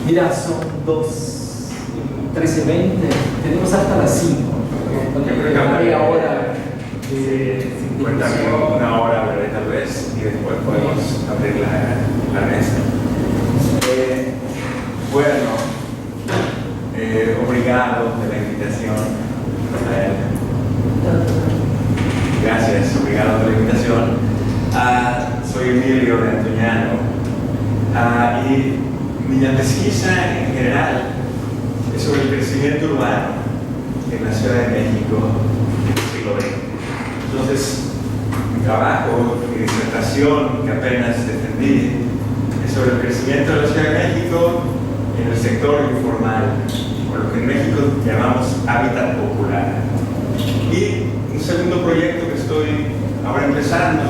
Mira, son 13:20, tenemos hasta las 5. Yo creo que media hora. 50 minutos, una hora hablaré tal vez, y después podemos abrir la mesa. Obrigado por la invitación. Gracias, obrigado por la invitación. Soy Emilio de Antoñano, y mi pesquisa en general es sobre el crecimiento urbano en la Ciudad de México en el siglo XX. Entonces, mi trabajo, mi disertación que apenas defendí, es sobre el crecimiento de la Ciudad de México en el sector informal, o lo que en México llamamos hábitat popular. Y un segundo proyecto que estoy ahora empezando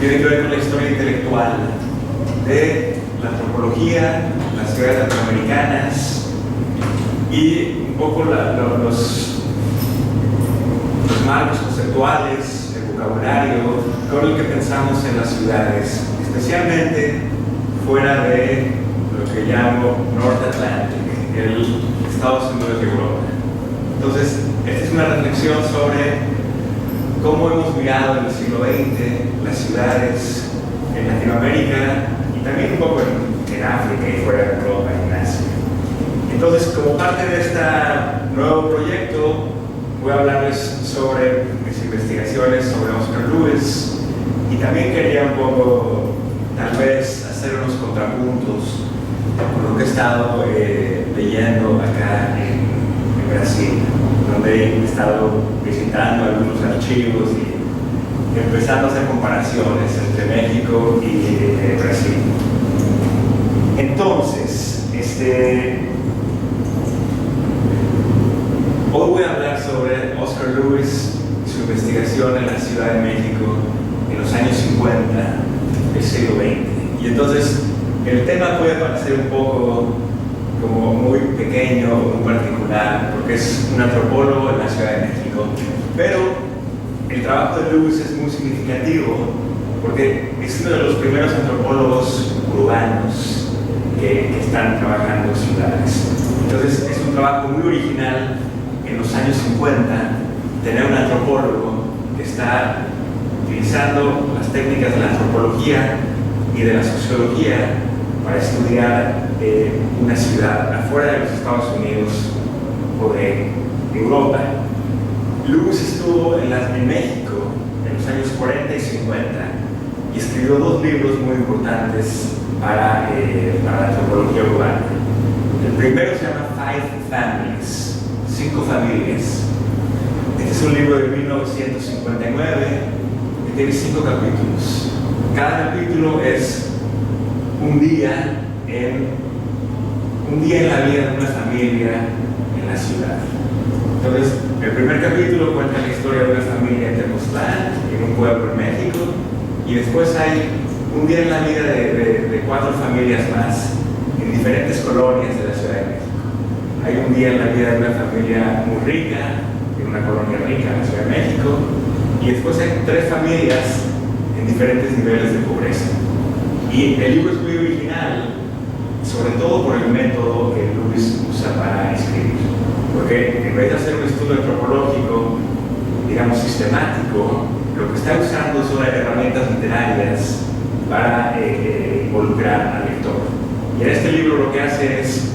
tiene que ver con la historia intelectual de la antropología, las ciudades latinoamericanas y un poco los marcos conceptuales, el vocabulario con el que pensamos en las ciudades, especialmente fuera de lo que llamo North Atlantic, el Estados Unidos de Europa. Entonces, esta es una reflexión sobre cómo hemos mirado en el siglo XX las ciudades en Latinoamérica y también un poco en África y fuera de Europa y en Asia. Entonces, como parte de este nuevo proyecto, voy a hablarles sobre mis investigaciones sobre Oscar Lewis, y también quería un poco, tal vez, hacer unos contrapuntos con lo que he estado leyendo acá en Brasil, donde he estado visitando algunos archivos y empezando a hacer comparaciones entre México y Brasil. Entonces, hoy voy a hablar sobre Oscar Lewis y su investigación en la Ciudad de México en los años 50 del siglo XX. Y entonces, el tema puede parecer un poco como muy pequeño o muy particular, porque es un antropólogo en la Ciudad de México, pero el trabajo de Lewis es muy significativo porque es uno de los primeros antropólogos urbanos que están trabajando en ciudades. Entonces es un trabajo muy original en los años 50 tener un antropólogo que está utilizando las técnicas de la antropología y de la sociología para estudiar una ciudad afuera de los Estados Unidos o de Europa. Lewis estuvo en México en los años 40 y 50 y escribió dos libros muy importantes para la antropología urbana. El primero se llama Five Families, 5 familias. Este es un libro de 1959 que tiene 5 capítulos. Cada capítulo es un día en la vida de una familia en la ciudad. Entonces, el primer capítulo cuenta la historia de una familia en Tepoztlán, en un pueblo en México, y después hay un día en la vida de 4 familias más en diferentes colonias de la Ciudad de México. Hay un día en la vida de una familia muy rica, en una colonia rica en la Ciudad de México, y después hay 3 familias en diferentes niveles de pobreza. Y el libro es muy original, sobre todo por el método que Lewis usa para escribir. Porque en vez de hacer un estudio antropológico, digamos, sistemático, lo que está usando son herramientas literarias para involucrar al lector. Y en este libro lo que hace es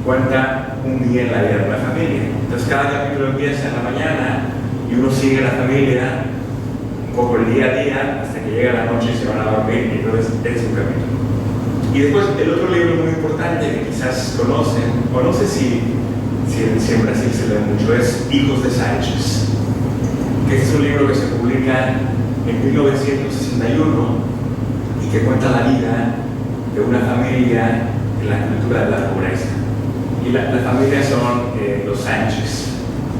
cuenta un día en la vida de una familia. Entonces cada capítulo empieza en la mañana y uno sigue a la familia un poco el día a día hasta que llega la noche y se van a dormir, y entonces es un capítulo. Y después el otro libro muy importante que quizás conocen, o no sé si en Brasil se lee mucho, es Hijos de Sánchez, que es un libro que se publica en 1961 y que cuenta la vida de una familia en la cultura de la pobreza. Y la familia son los Sánchez,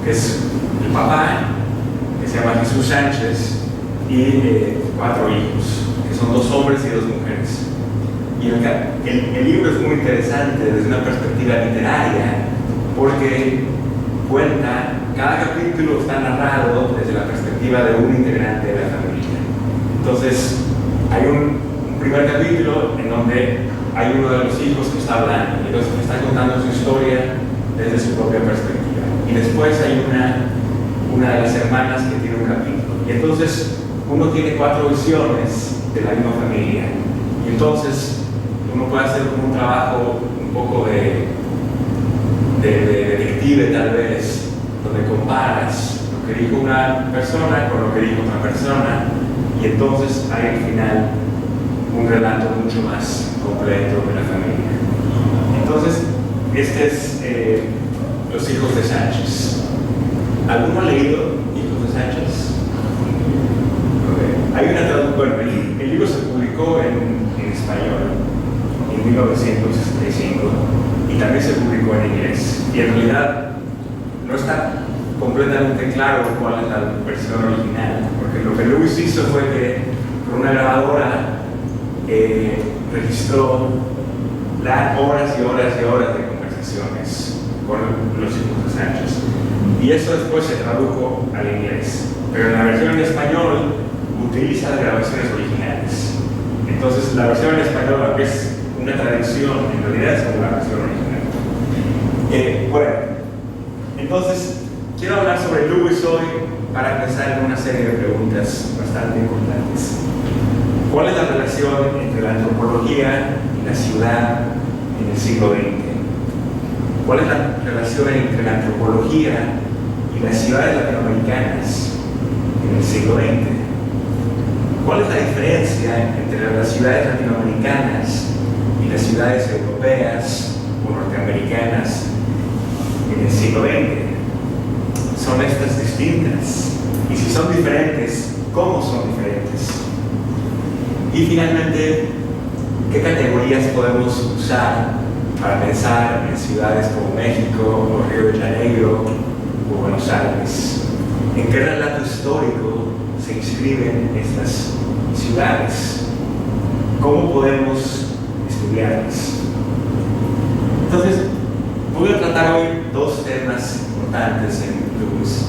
que es el papá, que se llama Jesús Sánchez, y 4 hijos, que son 2 hombres y 2 mujeres. Y el libro es muy interesante desde una perspectiva literaria, porque cuenta, cada capítulo está narrado desde la perspectiva de un integrante de la familia. Entonces, hay un primer capítulo en donde hay uno de los hijos que está hablando, y entonces me está contando su historia desde su propia perspectiva. Y después hay una de las hermanas que tiene un capítulo. Y entonces uno tiene 4 visiones de la misma familia. Y entonces uno puede hacer como un trabajo un poco de detective tal vez, donde comparas lo que dijo una persona con lo que dijo otra persona, y entonces hay al final un relato mucho más completo de la familia. Entonces, este es Los hijos de Sánchez. ¿Alguno ha leído Hijos de Sánchez? Okay. Hay una traducción. Bueno, el libro se publicó en español en 1965 y también se publicó en inglés. Y en realidad no está completamente claro cuál es la versión original, porque lo que Lewis hizo fue que con una grabadora registró horas y horas y horas de conversaciones con los hijos de Sánchez, y eso después se tradujo al inglés, pero en la versión en español utiliza las grabaciones originales. Entonces la versión en español, aunque es una traducción, en realidad es como la versión original. Bueno, entonces quiero hablar sobre Lewis hoy para empezar con una serie de preguntas bastante importantes. ¿Cuál es la relación entre la antropología y la ciudad en el siglo XX? ¿Cuál es la relación entre la antropología y las ciudades latinoamericanas en el siglo XX? ¿Cuál es la diferencia entre las ciudades latinoamericanas y las ciudades europeas o norteamericanas en el siglo XX? ¿Son estas distintas? Y si son diferentes, ¿cómo son diferentes? Y finalmente, ¿qué categorías podemos usar para pensar en ciudades como México, o Río de Janeiro, o Buenos Aires? ¿En qué relato histórico se inscriben estas ciudades? ¿Cómo podemos estudiarlas? Entonces, voy a tratar hoy 2 temas importantes en Lewis.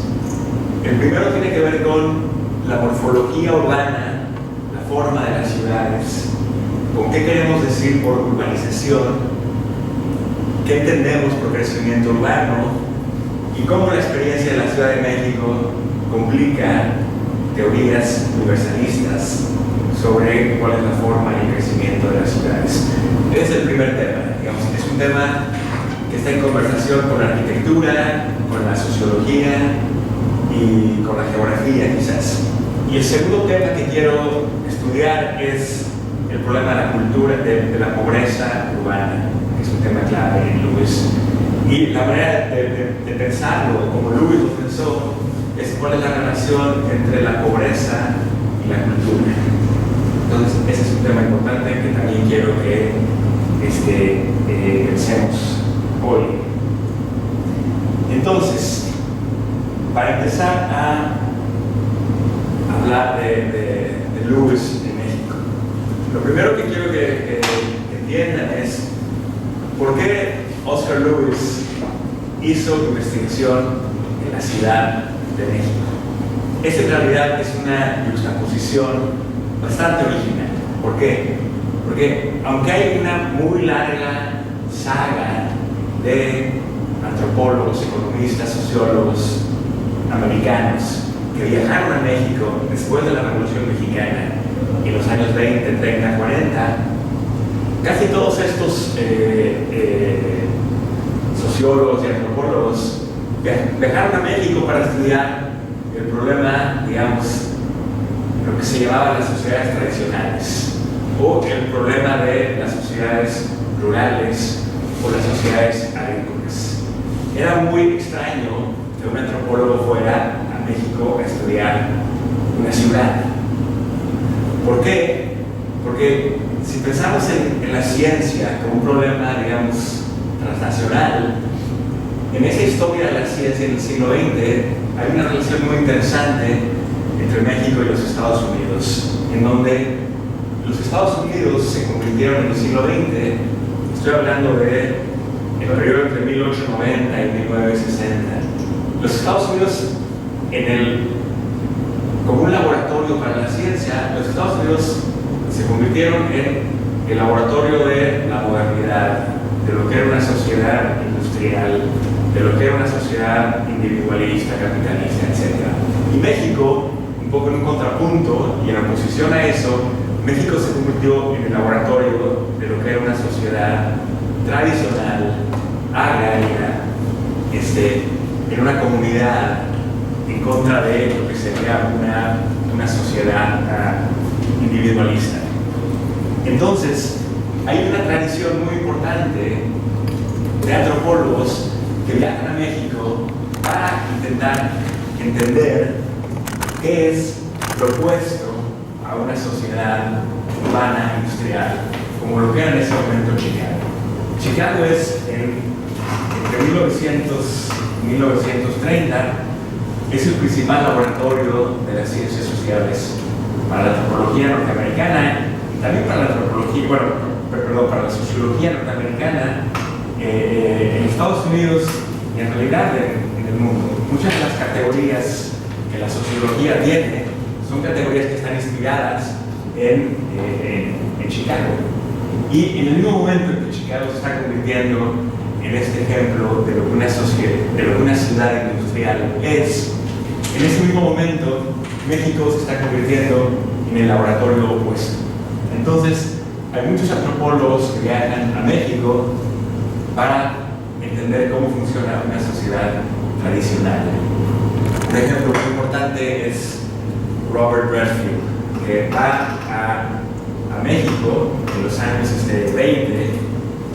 El primero tiene que ver con la morfología urbana, la forma de las ciudades, con qué queremos decir por urbanización, qué entendemos por crecimiento urbano, y cómo la experiencia de la Ciudad de México complica teorías universalistas sobre cuál es la forma y el crecimiento de las ciudades. Ese es el primer tema, digamos, es un tema que está en conversación con la arquitectura, con la sociología y con la geografía quizás. Y el segundo tema que quiero estudiar es el problema de la cultura, de la pobreza urbana, que es un tema clave en Lewis. Y la manera de pensarlo, como Lewis lo pensó, es cuál es la relación entre la pobreza y la cultura. Entonces, ese es un tema importante que también quiero que pensemos hoy. Entonces, para empezar a hablar de Lewis en México, lo primero que quiero que entiendan es por qué Oscar Lewis hizo investigación en la Ciudad de México. Esta en realidad es una juxtaposición bastante original. ¿Por qué? Porque aunque hay una muy larga saga de antropólogos, economistas, sociólogos americanos que viajaron a México después de la Revolución Mexicana en los años 20, 30, 40, casi todos estos sociólogos y antropólogos viajaron a México para estudiar el problema, digamos, lo que se llamaba las sociedades tradicionales, o el problema de las sociedades rurales o las sociedades agrícolas. Era muy extraño que un antropólogo fuera a México a estudiar una ciudad. ¿Por qué? Porque si pensamos en la ciencia como un problema, digamos, transnacional, en esa historia de la ciencia en el siglo XX hay una relación muy interesante entre México y los Estados Unidos, en donde los Estados Unidos se convirtieron en el siglo XX, estoy hablando de el periodo entre 1890 y 1960. Los Estados Unidos, como un laboratorio para la ciencia, los Estados Unidos se convirtieron en el laboratorio de la modernidad, de lo que era una sociedad industrial, de lo que era una sociedad individualista, capitalista, etc. Y México, un poco en un contrapunto y en oposición a eso, México se convirtió en el laboratorio de lo que era una sociedad tradicional, agraria, en una comunidad en contra de lo que sería una sociedad individualista. Entonces, hay una tradición muy importante de antropólogos que viajan a México para intentar entender qué es lo opuesto a una sociedad urbana industrial, como lo que era en ese momento Chicago. Chicago es, entre 1900 y 1930, es el principal laboratorio de las ciencias sociales para la antropología norteamericana y también para la antropología, para la sociología norteamericana en Estados Unidos y en realidad en el mundo. Muchas de las categorías que la sociología tiene son categorías que están inspiradas en Chicago. Y en el mismo momento en que Chicago se está convirtiendo en este ejemplo de lo que una ciudad industrial es, en ese mismo momento México se está convirtiendo en el laboratorio opuesto. Entonces, hay muchos antropólogos que viajan a México para entender cómo funciona una sociedad tradicional. Un ejemplo muy importante es Robert Redfield, que va a México en los años 20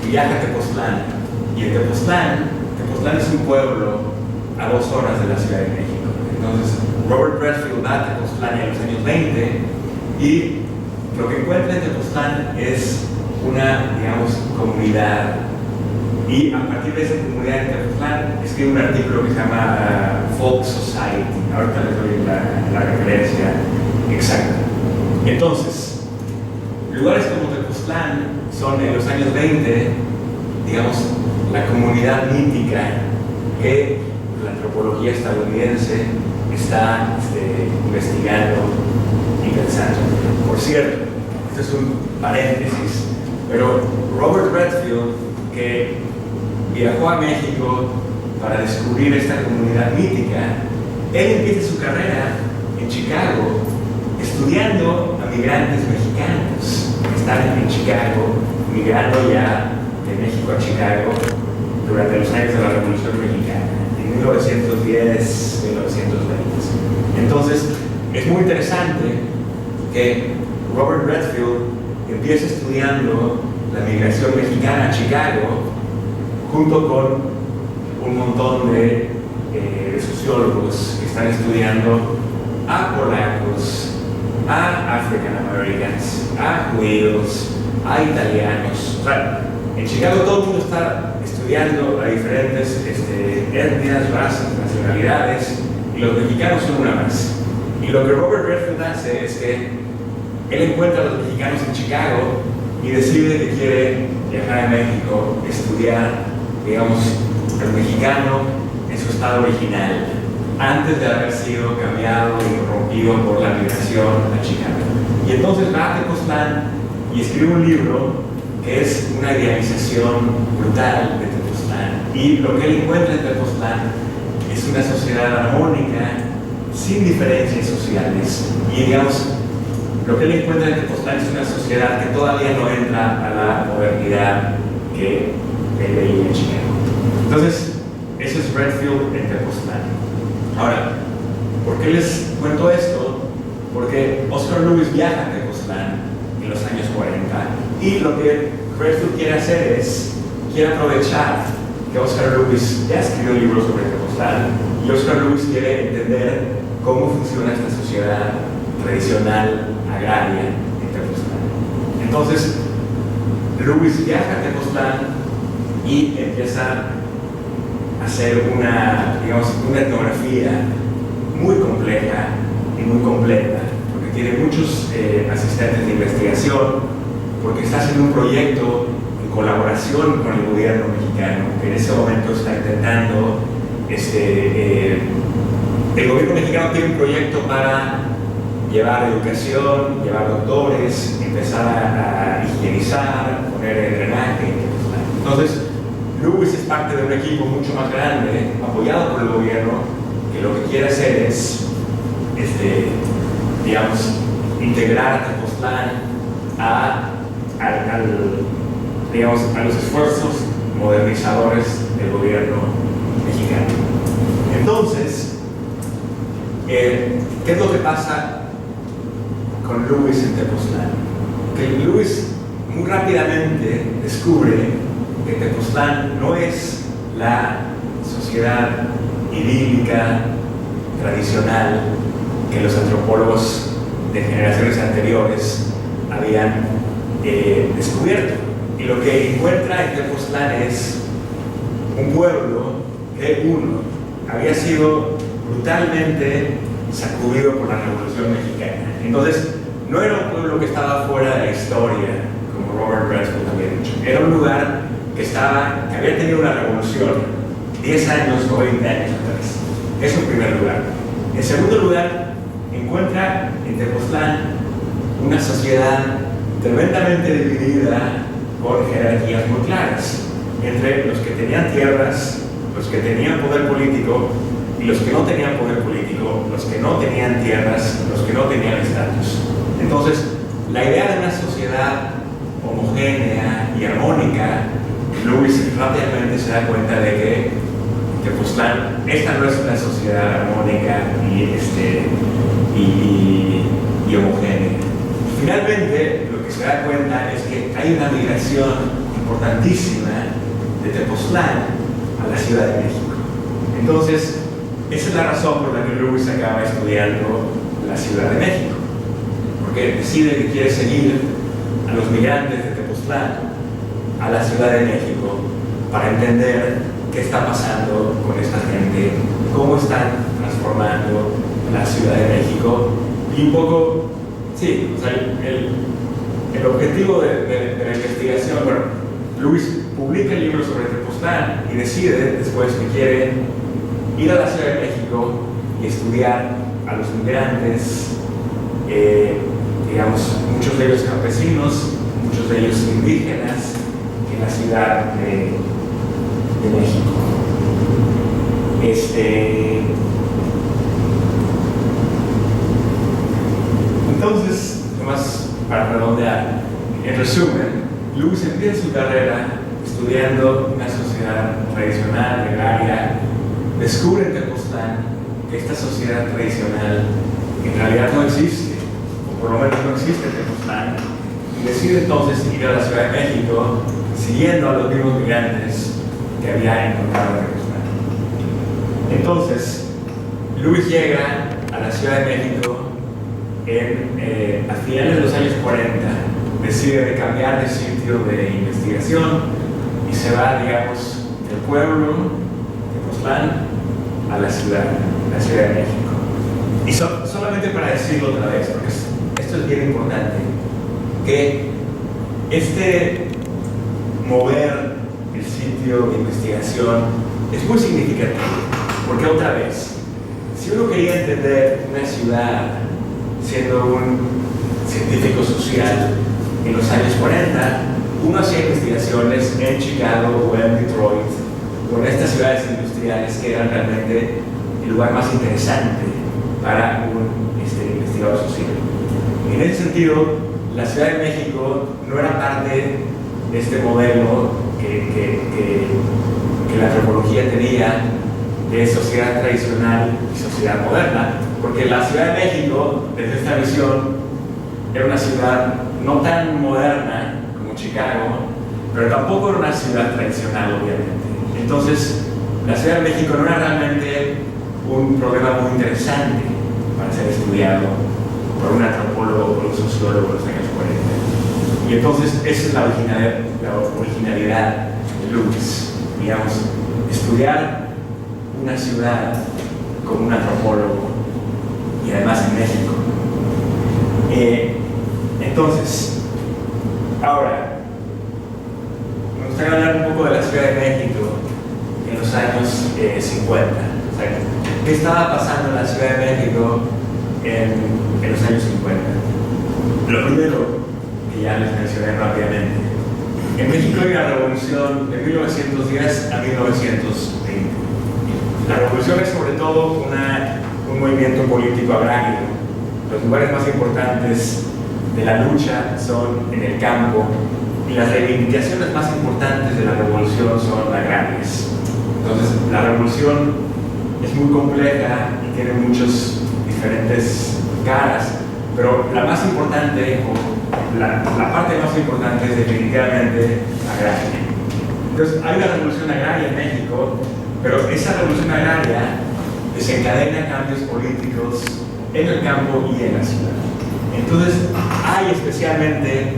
y viaja a Tepoztlán. Y en Tepoztlán es un pueblo a 2 horas de la Ciudad de México. Entonces, Robert Redfield va a Tepoztlán en los años 20 y lo que encuentra en Tepoztlán es una, comunidad. Y a partir de esa comunidad en Tepoztlán escribe un artículo que se llama Folk Society. Ahorita les doy la referencia exacta. Entonces, lugares como Tepoztlán son en los años 20, la comunidad mítica que la antropología estadounidense está investigando y pensando. Por cierto, este es un paréntesis, pero Robert Redfield, que viajó a México para descubrir esta comunidad mítica, él empieza su carrera en Chicago estudiando a migrantes mexicanos que están en Chicago, migrando ya de México a Chicago durante los años de la Revolución Mexicana, en 1910, 1920. Entonces, es muy interesante que Robert Redfield empiece estudiando la migración mexicana a Chicago junto con un montón de sociólogos que están estudiando a polacos, a African Americans, a judíos, a italianos. O sea, en Chicago todo el mundo está estudiando a diferentes etnias, razas, nacionalidades, y los mexicanos son una más. Y lo que Robert Redfield hace es que él encuentra a los mexicanos en Chicago y decide que quiere viajar a México, estudiar, el mexicano en su estado original, antes de haber sido cambiado y corrompido por la migración a Chicago. Y entonces va a Tepoztlán y escribe un libro que es una idealización brutal de Tepoztlán. Y lo que él encuentra en Tepoztlán es una sociedad armónica, sin diferencias sociales. Y lo que él encuentra en Tepoztlán es una sociedad que todavía no entra a la modernidad que él veía en Chicago. Entonces, eso es Redfield en Tepoztlán. Ahora, ¿por qué les cuento esto? Porque Oscar Lewis viaja a Tepoztlán en los años 40 y lo que Redfield quiere hacer quiere aprovechar que Oscar Lewis ya escribió un libro sobre Tepoztlán y Oscar Lewis quiere entender cómo funciona esta sociedad tradicional agraria en Tepoztlán. Entonces, Lewis viaja a Tepoztlán y empieza a hacer una etnografía muy compleja y muy completa, porque tiene muchos asistentes de investigación, porque está haciendo un proyecto en colaboración con el gobierno mexicano, que en ese momento está intentando, el gobierno mexicano tiene un proyecto para llevar educación, llevar doctores, empezar a higienizar modernizar, poner el drenaje. Entonces, Lewis es parte de un equipo mucho más grande, apoyado por el gobierno, que lo que quiere hacer es, digamos, integrar Tepoztlán a los esfuerzos modernizadores del gobierno mexicano. Entonces, ¿qué es lo que pasa con Lewis en Tepoztlán? Que Lewis muy rápidamente descubre que Tepoztlán no es la sociedad idílica, tradicional, que los antropólogos de generaciones anteriores habían descubierto. Y lo que encuentra en Tepoztlán es un pueblo que, había sido brutalmente sacudido por la Revolución Mexicana. Entonces, no era un pueblo que estaba fuera de la historia, como Robert Redfield había dicho. Era un lugar que había tenido una revolución 10 años o 20 años atrás. Eso en primer lugar. En segundo lugar, encuentra en Tepoztlán una sociedad tremendamente dividida con jerarquías muy claras entre los que tenían tierras, los que tenían poder político y los que no tenían poder político, los que no tenían tierras, los que no tenían estatus. Entonces, la idea de una sociedad homogénea y armónica, Lewis rápidamente se da cuenta de que Tepoztlán, esta no es una sociedad armónica y homogénea. Finalmente, lo que se da cuenta es que hay una migración importantísima de Tepoztlán a la Ciudad de México. Entonces, esa es la razón por la que Lewis acaba estudiando la Ciudad de México, porque decide que quiere seguir a los migrantes de Tepoztlán a la Ciudad de México para entender qué está pasando con esta gente, cómo están transformando la Ciudad de México y un poco, sí, o sea, el objetivo de la investigación. Bueno, Lewis publica el libro sobre Tepoztlán y decide después que quiere ir a la Ciudad de México y estudiar a los migrantes, digamos, muchos de ellos campesinos, muchos de ellos indígenas, en la Ciudad de México. Entonces, nomás para redondear, en resumen, Lewis empieza su carrera estudiando una sociedad tradicional, agraria, descubre en Tepoztlán que esta sociedad tradicional en realidad no existe, o por lo menos no existe en Tepoztlán, y decide entonces ir a la Ciudad de México siguiendo a los mismos migrantes que había encontrado en Tepoztlán. Entonces, Lewis llega a la Ciudad de México a finales de los años 40, decide cambiar de sitio de investigación y se va, digamos, del pueblo de Tepoztlán a la Ciudad de México. Y solamente para decirlo otra vez, porque esto es bien importante, que mover el sitio de investigación es muy significativo, porque otra vez, si uno quería entender una ciudad siendo un científico social en los años 40, uno hacía investigaciones en Chicago o en Detroit, con estas ciudades industriales que eran realmente el lugar más interesante para un investigador social. En ese sentido, la Ciudad de México no era parte de este modelo que la antropología tenía de sociedad tradicional y sociedad moderna, porque la Ciudad de México, desde esta visión, era una ciudad no tan moderna como Chicago, pero tampoco era una ciudad tradicional, obviamente. Entonces, la Ciudad de México no era realmente un problema muy interesante para ser estudiado por un antropólogo o por un sociólogo de los años 40. Y entonces, esa es la originalidad de Lewis, digamos, estudiar una ciudad como un antropólogo y además en México. Entonces, ahora, me gustaría hablar un poco de la Ciudad de México en los años 50. O sea, ¿qué estaba pasando en la Ciudad de México en los años 50? Lo primero que que ya les mencioné rápidamente. En México hay una revolución de 1910 a 1920. La revolución es sobre todo un movimiento político agrario. Los lugares más importantes de la lucha son en el campo y las reivindicaciones más importantes de la revolución son agrarias. Entonces, la revolución es muy compleja y tiene muchas diferentes caras, pero la más importante, o la parte más importante es definitivamente agraria. Entonces, hay una revolución agraria en México, pero esa revolución agraria desencadena cambios políticos en el campo y en la ciudad. Entonces, hay especialmente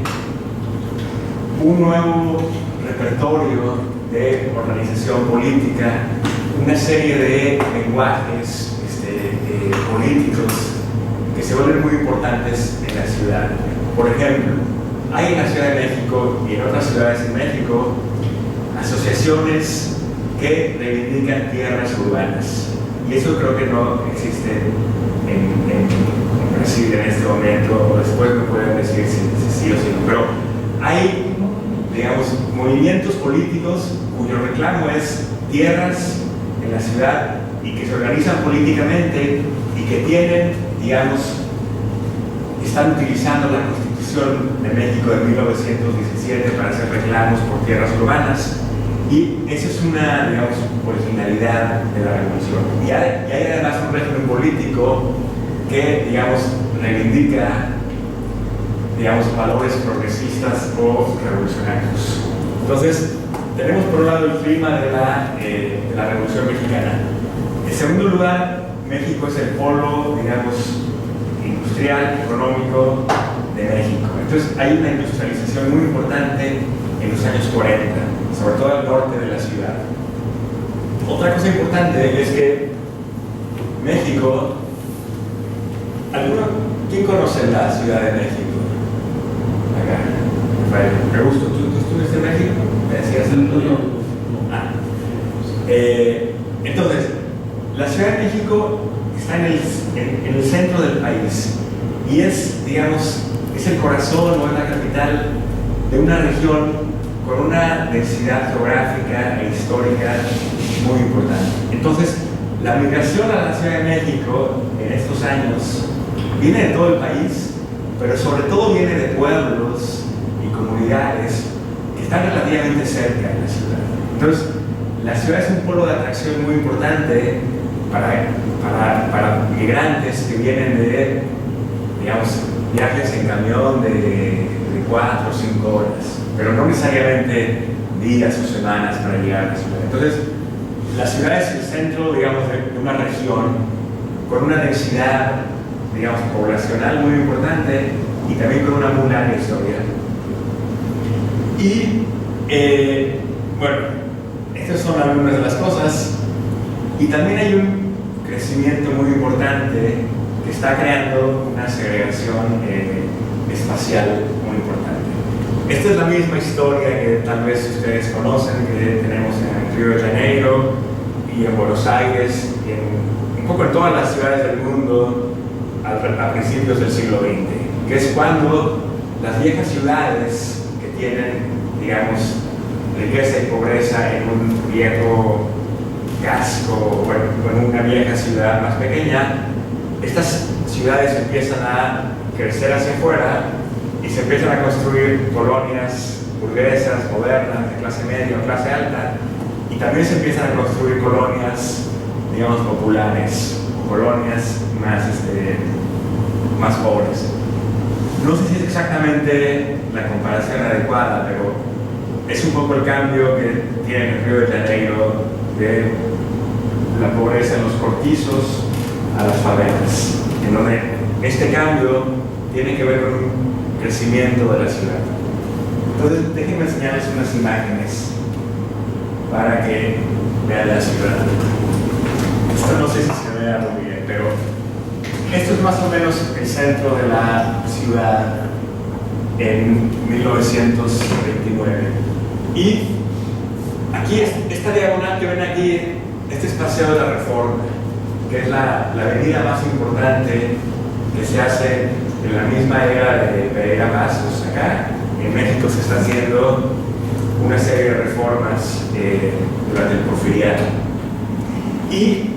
un nuevo repertorio de organización política, una serie de lenguajes políticos que se vuelven muy importantes en la ciudad. Por ejemplo, hay en la Ciudad de México y en otras ciudades de México asociaciones que reivindican tierras urbanas. Y eso creo que no existe en Brasil en este momento. Después me pueden decir si sí o si no. Pero hay, digamos, movimientos políticos cuyo reclamo es tierras en la ciudad y que se organizan políticamente y que tienen, digamos, están utilizando la Constitución de México de 1917 para hacer reclamos por tierras urbanas. Y esa es una, digamos, originalidad de la revolución. Y hay además un régimen político que, digamos, reivindica, digamos, valores progresistas o revolucionarios. Entonces, tenemos por un lado el clima de la Revolución Mexicana. En segundo lugar, México es el polo, digamos, industrial, económico de México. Entonces, hay una industrialización muy importante en los años 40, sobre todo al norte de la ciudad. Otra cosa importante es que México, ¿quién conoce la Ciudad de México? Acá, Rafael, me gusta. ¿Tú estuviste en México? ¿Me decías? No. Entonces, la Ciudad de México está en el centro del país y es, digamos, es el corazón o es la capital de una región con una densidad geográfica e histórica muy importante. Entonces, la migración a la Ciudad de México en estos años viene de todo el país, pero sobre todo viene de pueblos y comunidades que están relativamente cerca de la ciudad. Entonces, la ciudad es un polo de atracción muy importante para migrantes que vienen de, digamos, viajes en camión de 4 o 5 horas, pero no necesariamente días o semanas para llegar a la ciudad. Entonces, la ciudad es el centro, digamos, de una región con una densidad, digamos, poblacional muy importante y también con una muy larga historia. Y, bueno, estas son algunas de las cosas. Y también hay un crecimiento muy importante que está creando una segregación espacial muy importante. Esta es la misma historia que tal vez ustedes conocen, que tenemos en Río de Janeiro y en Buenos Aires y un poco en todas las ciudades del mundo a principios del siglo XX, que es cuando las viejas ciudades que tienen, digamos, riqueza y pobreza en un viejo casco o en una vieja ciudad más pequeña, estas ciudades empiezan a crecer hacia afuera y se empiezan a construir colonias burguesas, modernas, de clase media o clase alta, y también se empiezan a construir colonias, digamos, populares, o colonias más pobres. No sé si es exactamente la comparación adecuada, pero es un poco el cambio que tiene el Río de Janeiro de la pobreza en los cortizos a las favelas, en donde este cambio tiene que ver con un crecimiento de la ciudad. Entonces, déjenme enseñarles unas imágenes para que vean la ciudad. Esto no sé si se vea muy bien, pero esto es más o menos el centro de la ciudad en 1929. Y aquí, esta diagonal que ven aquí, este es Paseo de la Reforma, que es la avenida más importante que se hace en la misma era de Pereira Passos. Acá en México se está haciendo una serie de reformas durante el Porfiriato. Y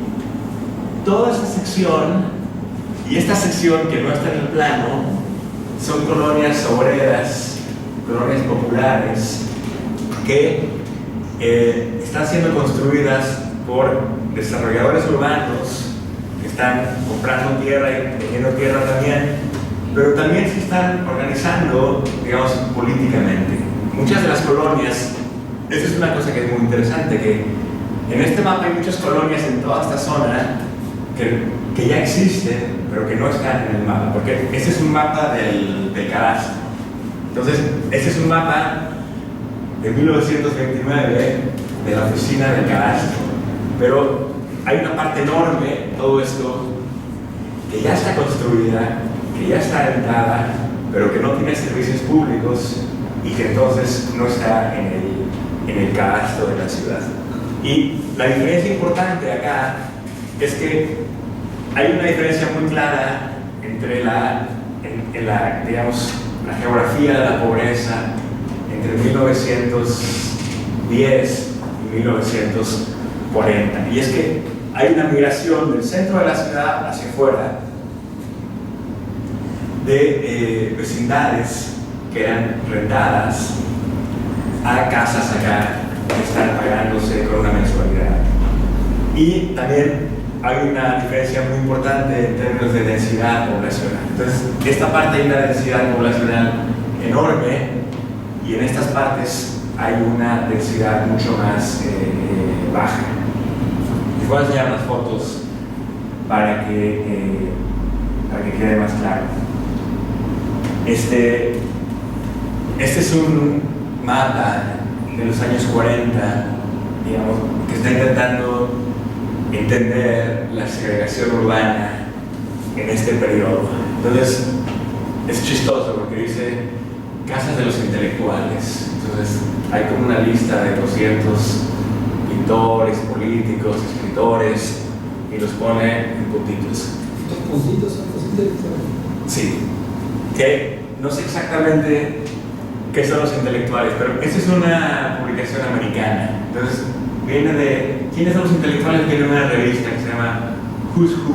toda esta sección, y esta sección que no está en el plano, son colonias obreras, colonias populares, que están siendo construidas por desarrolladores urbanos que están comprando tierra y teniendo tierra también, pero también se están organizando, digamos, políticamente. Muchas de las colonias, esa es una cosa que es muy interesante, que en este mapa hay muchas colonias en toda esta zona que ya existen, pero que no están en el mapa, porque este es un mapa del cadastro. Entonces, este es un mapa de 1929 de la oficina del cadastro, pero hay una parte enorme, todo esto, que ya está construida, que ya está rentada, pero que no tiene servicios públicos y que entonces no está en el cadastro de la ciudad. Y la diferencia importante acá es que hay una diferencia muy clara entre digamos, la geografía de la pobreza entre 1910 y 1940. Y es que hay una migración del centro de la ciudad hacia afuera de vecindades que eran rentadas a casas acá que están pagándose con una mensualidad. Y también hay una diferencia muy importante en términos de densidad poblacional. Entonces, esta parte hay una densidad poblacional enorme y en estas partes hay una densidad mucho más baja. Les voy a enseñar unas fotos para que quede más claro. Este es un mapa de los años 40, digamos, que está intentando entender la segregación urbana en este periodo. Entonces, es chistoso porque dice casas de los intelectuales. Entonces, hay como una lista de 200 pintores, políticos, escritores, y los pone en puntitos. ¿Estos puntitos son los intelectuales? Sí, que no sé exactamente qué son los intelectuales, pero esta es una publicación americana. Entonces, viene de quiénes son los intelectuales. Viene una revista que se llama Who's Who,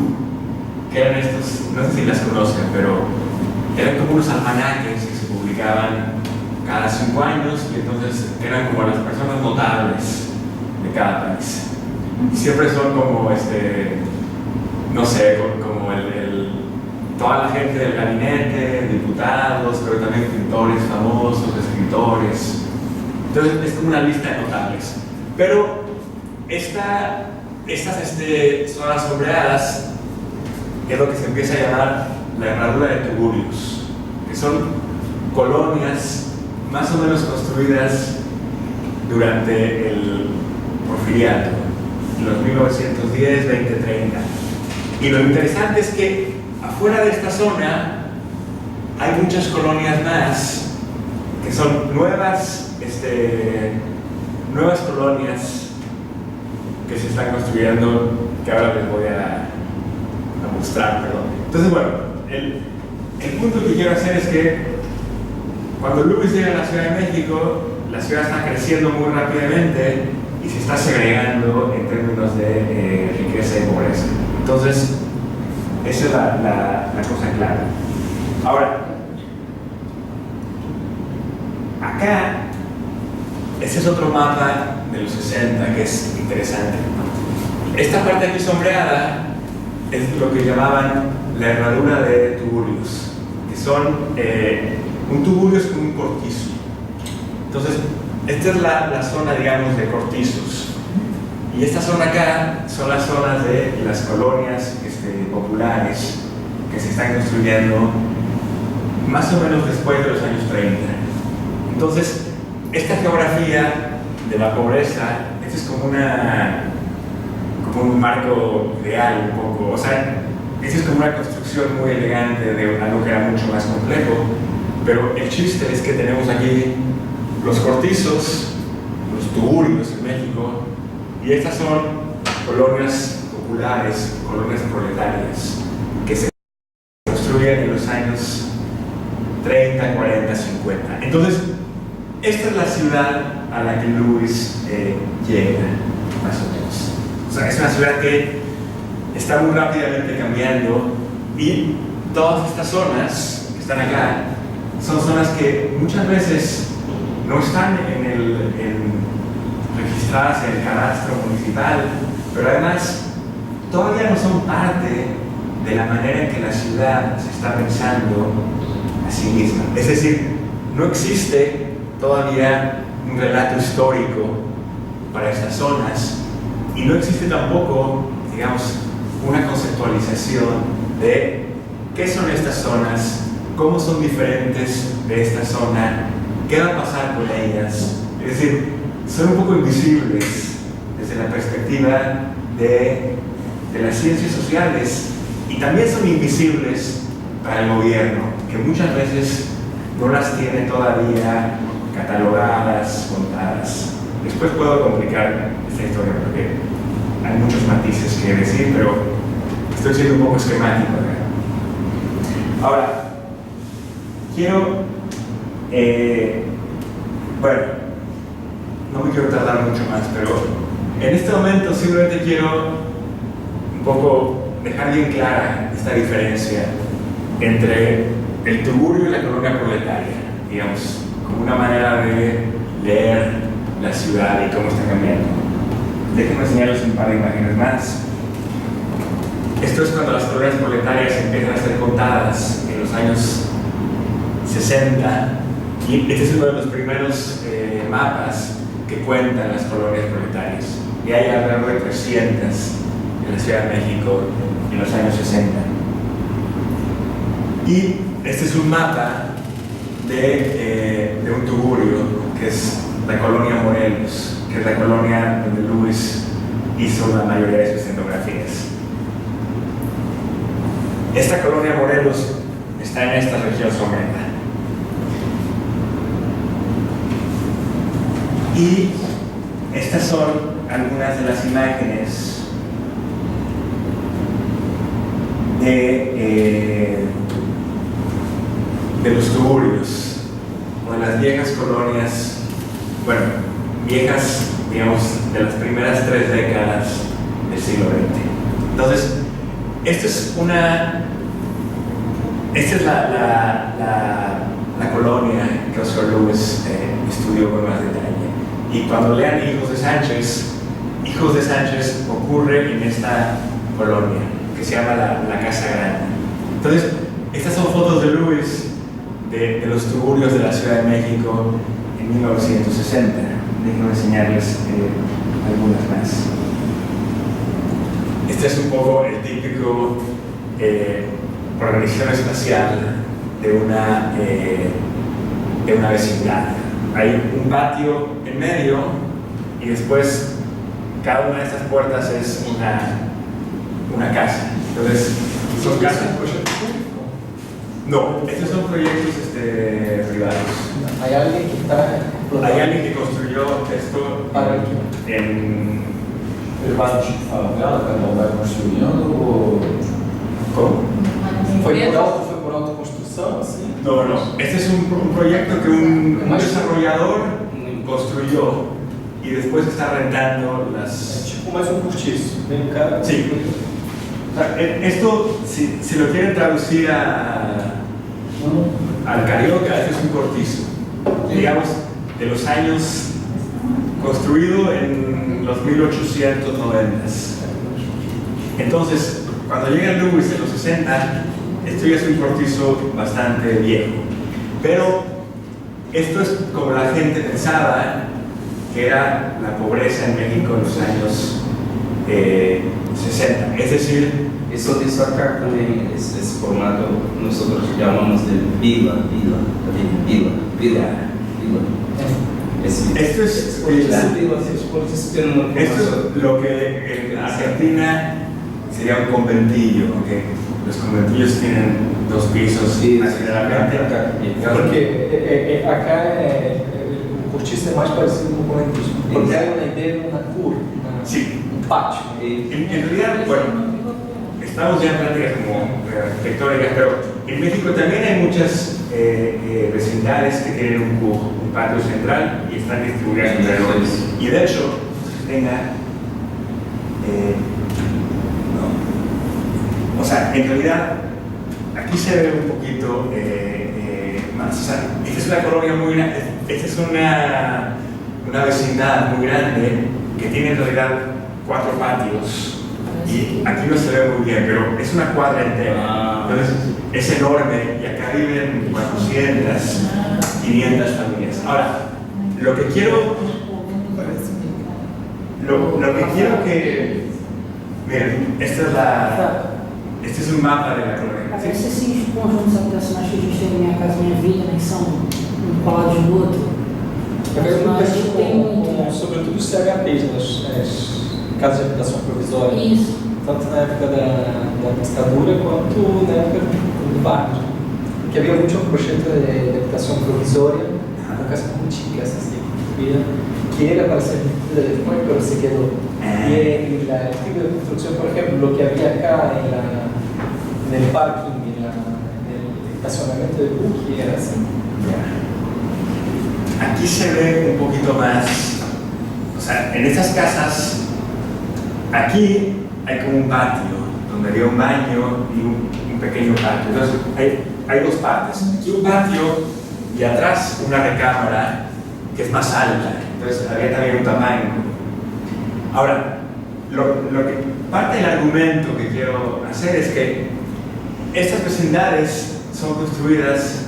que eran estos, no sé si las conocen, pero eran como unos almanaques que se publicaban cada 5 años y entonces eran como las personas notables de cada país. Y siempre son como, no sé, como toda la gente del gabinete, diputados, pero también pintores famosos, escritores. Entonces es como una lista de notables. Pero estas zonas sombreadas es lo que se empieza a llamar la herradura de tugurios, que son colonias más o menos construidas durante el Porfiriato, en los 1910, 20, 30. Y lo interesante es que afuera de esta zona hay muchas colonias más que son nuevas colonias que se están construyendo, que ahora les voy a mostrar, perdón. Entonces, bueno, el punto que quiero hacer es que cuando Lewis llega a la Ciudad de México, la ciudad está creciendo muy rápidamente y se está segregando en términos de riqueza y pobreza. Entonces, esa es la cosa clara. Ahora, acá, este es otro mapa de los 60 que es interesante. Esta parte aquí sombreada es lo que llamaban la herradura de tugurios, que son, un tugurio es como un cortizo. Entonces, esta es la zona, digamos, de cortizos. Y esta zona acá son las zonas de las colonias populares que se están construyendo más o menos después de los años 30. Entonces, esta geografía de la pobreza, este es como un marco ideal un poco, o sea, esta es como una construcción muy elegante de algo que era mucho más complejo, pero el chiste es que tenemos aquí los cortizos, los tugurios en México, y estas son colonias populares, colonias proletarias, que se construyen construyen en los años 30, 40, 50. Entonces, esta es la ciudad a la que Lewis llega, más o menos. O sea, es una ciudad que está muy rápidamente cambiando y todas estas zonas que están acá son zonas que muchas veces no están registradas en el cadastro municipal, pero además todavía no son parte de la manera en que la ciudad se está pensando a sí misma. Es decir, no existe todavía un relato histórico para estas zonas y no existe tampoco, digamos, una conceptualización de qué son estas zonas, cómo son diferentes de esta zona, qué va a pasar con ellas. Es decir, son un poco invisibles desde la perspectiva de las ciencias sociales y también son invisibles para el gobierno, que muchas veces no las tiene todavía catalogadas, contadas. Después puedo complicar esta historia porque hay muchos matices que decir, pero estoy siendo un poco esquemático acá. Ahora, quiero, bueno, no me quiero tardar mucho más, pero en este momento simplemente quiero un poco dejar bien clara esta diferencia entre el Tugurio y la colonia proletaria, digamos, como una manera de leer la ciudad y cómo está cambiando. Déjenme enseñarles un par de imágenes más. Esto es cuando las colonias proletarias empiezan a ser contadas en los años 60, y este es uno de los primeros mapas que cuentan las colonias proletarias. Y hay alrededor de 300 en la Ciudad de México en los años 60. Y este es un mapa de un tugurio, que es la colonia Morelos, que es la colonia donde Lewis hizo la mayoría de sus etnografías. Esta colonia Morelos está en esta región somera. Y estas son algunas de las imágenes de los tugurios, o de las viejas colonias, bueno, viejas, digamos, de las primeras 3 décadas del siglo XX. Entonces, esta es la colonia que Oscar Lewis estudió con más detalle. Y cuando lean Hijos de Sánchez ocurre en esta colonia, que se llama la Casa Grande. Entonces, estas son fotos de Lewis de los tugurios de la Ciudad de México en 1960. Déjenme enseñarles algunas más. Este es un poco el típico organización espacial de una vecindad. Hay un patio en medio y después cada una de estas puertas es una casa. Entonces, son casas. No, estos son proyectos privados. ¿Hay alguien que está Hay alguien que construyó esto en el bairro de favela, cada um vai construindo ou... ¿Cómo? Foi por autoconstrução, assim? No, este es un proyecto que un desarrollador construyó y después está rentando las... É tipo mais cortiço, vem cá. Sí. O sea, esto, si lo quieren traducir al carioca, esto es un cortizo, digamos, de los años construido en los 1890s. Entonces, cuando llega Lewis en los 60, esto ya es un cortizo bastante viejo. Pero esto es como la gente pensaba que era la pobreza en México en los años 60. Es decir, Eso de sacar también ese formato, nosotros llamamos de vila. Esto es lo que en Argentina sería un conventillo, porque los conventillos tienen 2 pisos generalmente. Porque acá o cortiço é mais parecido com o conventismo. Porque hay una idea de una curva, Sí. un patio. En realidad, bueno, estamos ya en prácticas como arquitectónicas, pero en México también hay muchas vecindades que tienen un patio central y están distribuidas alrededor. Y de hecho, no. O sea, en realidad, aquí se ve un poquito más. O sea, esta es una colonia muy grande, esta es una vecindad muy grande que tiene en realidad 4 patios. Y aquí no se ve muy bien, pero es una cuadra entera. Entonces, es enorme y acá viven 400, 500 familias. Ahora, lo que quiero que... Miren, este es un mapa de la colonia. Parece assim os conjuntos habitacionais que a gente tem na Minha Casa Minha Vida, né, que são um colado do outro. Eu vejo muito Mas isso tem muito. sobretudo os CHPs, as casas de habitação provisória. Isso. Tanto na época da ditadura quanto na época do Vargas. Porque había mucho proyecto de habitación provisoria, con casas muy chicas, así, que era para ser después, pero se quedó. Y el tipo de construcción, por ejemplo, lo que había acá en el parking, en el estacionamiento de Buki, era así. Aquí se ve un poquito más, o sea, en estas casas, aquí hay como un patio, donde había un baño y un pequeño patio. Entonces, hay 2 partes. Aquí un patio y atrás una recámara que es más alta. Entonces, había también un tamaño. Ahora, lo que parte del argumento que quiero hacer es que estas vecindades son construidas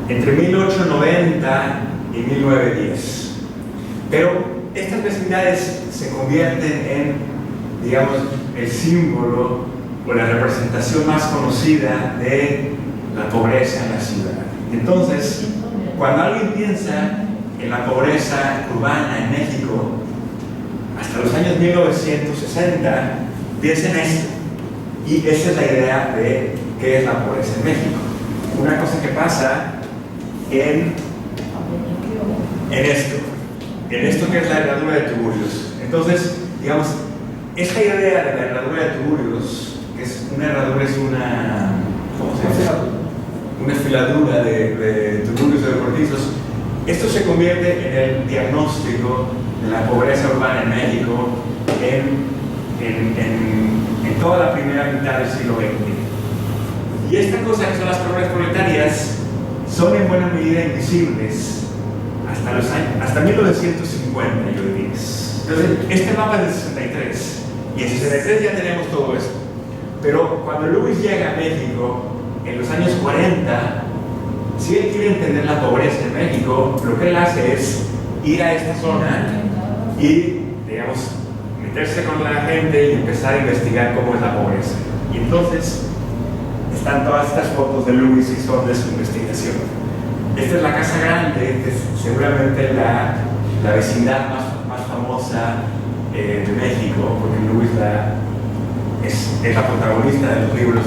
entre 1890 y 1910. Pero estas vecindades se convierten en, digamos, el símbolo o la representación más conocida de la pobreza en la ciudad. Entonces, cuando alguien piensa en la pobreza urbana en México, hasta los años 1960, piensa en esto. Y esa es la idea de qué es la pobreza en México. Una cosa que pasa en esto que es la herradura de Tuburios. Entonces, digamos, esta idea de la herradura de Tuburios, que es una herradura, es una, ¿cómo se llama? Una filadura de tuburios o de cortizos. Esto se convierte en el diagnóstico de la pobreza urbana en México en toda la primera mitad del siglo XX. Y esta cosa que son las colonias proletarias son en buena medida invisibles hasta 1950, yo diría. Entonces, este mapa es del 63, y en 63 ya tenemos todo esto. Pero cuando Lewis llega a México, en los años 40, si él quiere entender la pobreza en México, lo que él hace es ir a esta zona y, digamos, meterse con la gente y empezar a investigar cómo es la pobreza. Y entonces están todas estas fotos de Lewis y son de su investigación. Esta es la Casa Grande, que es seguramente la vecindad más famosa de México, porque Lewis es la protagonista de los libros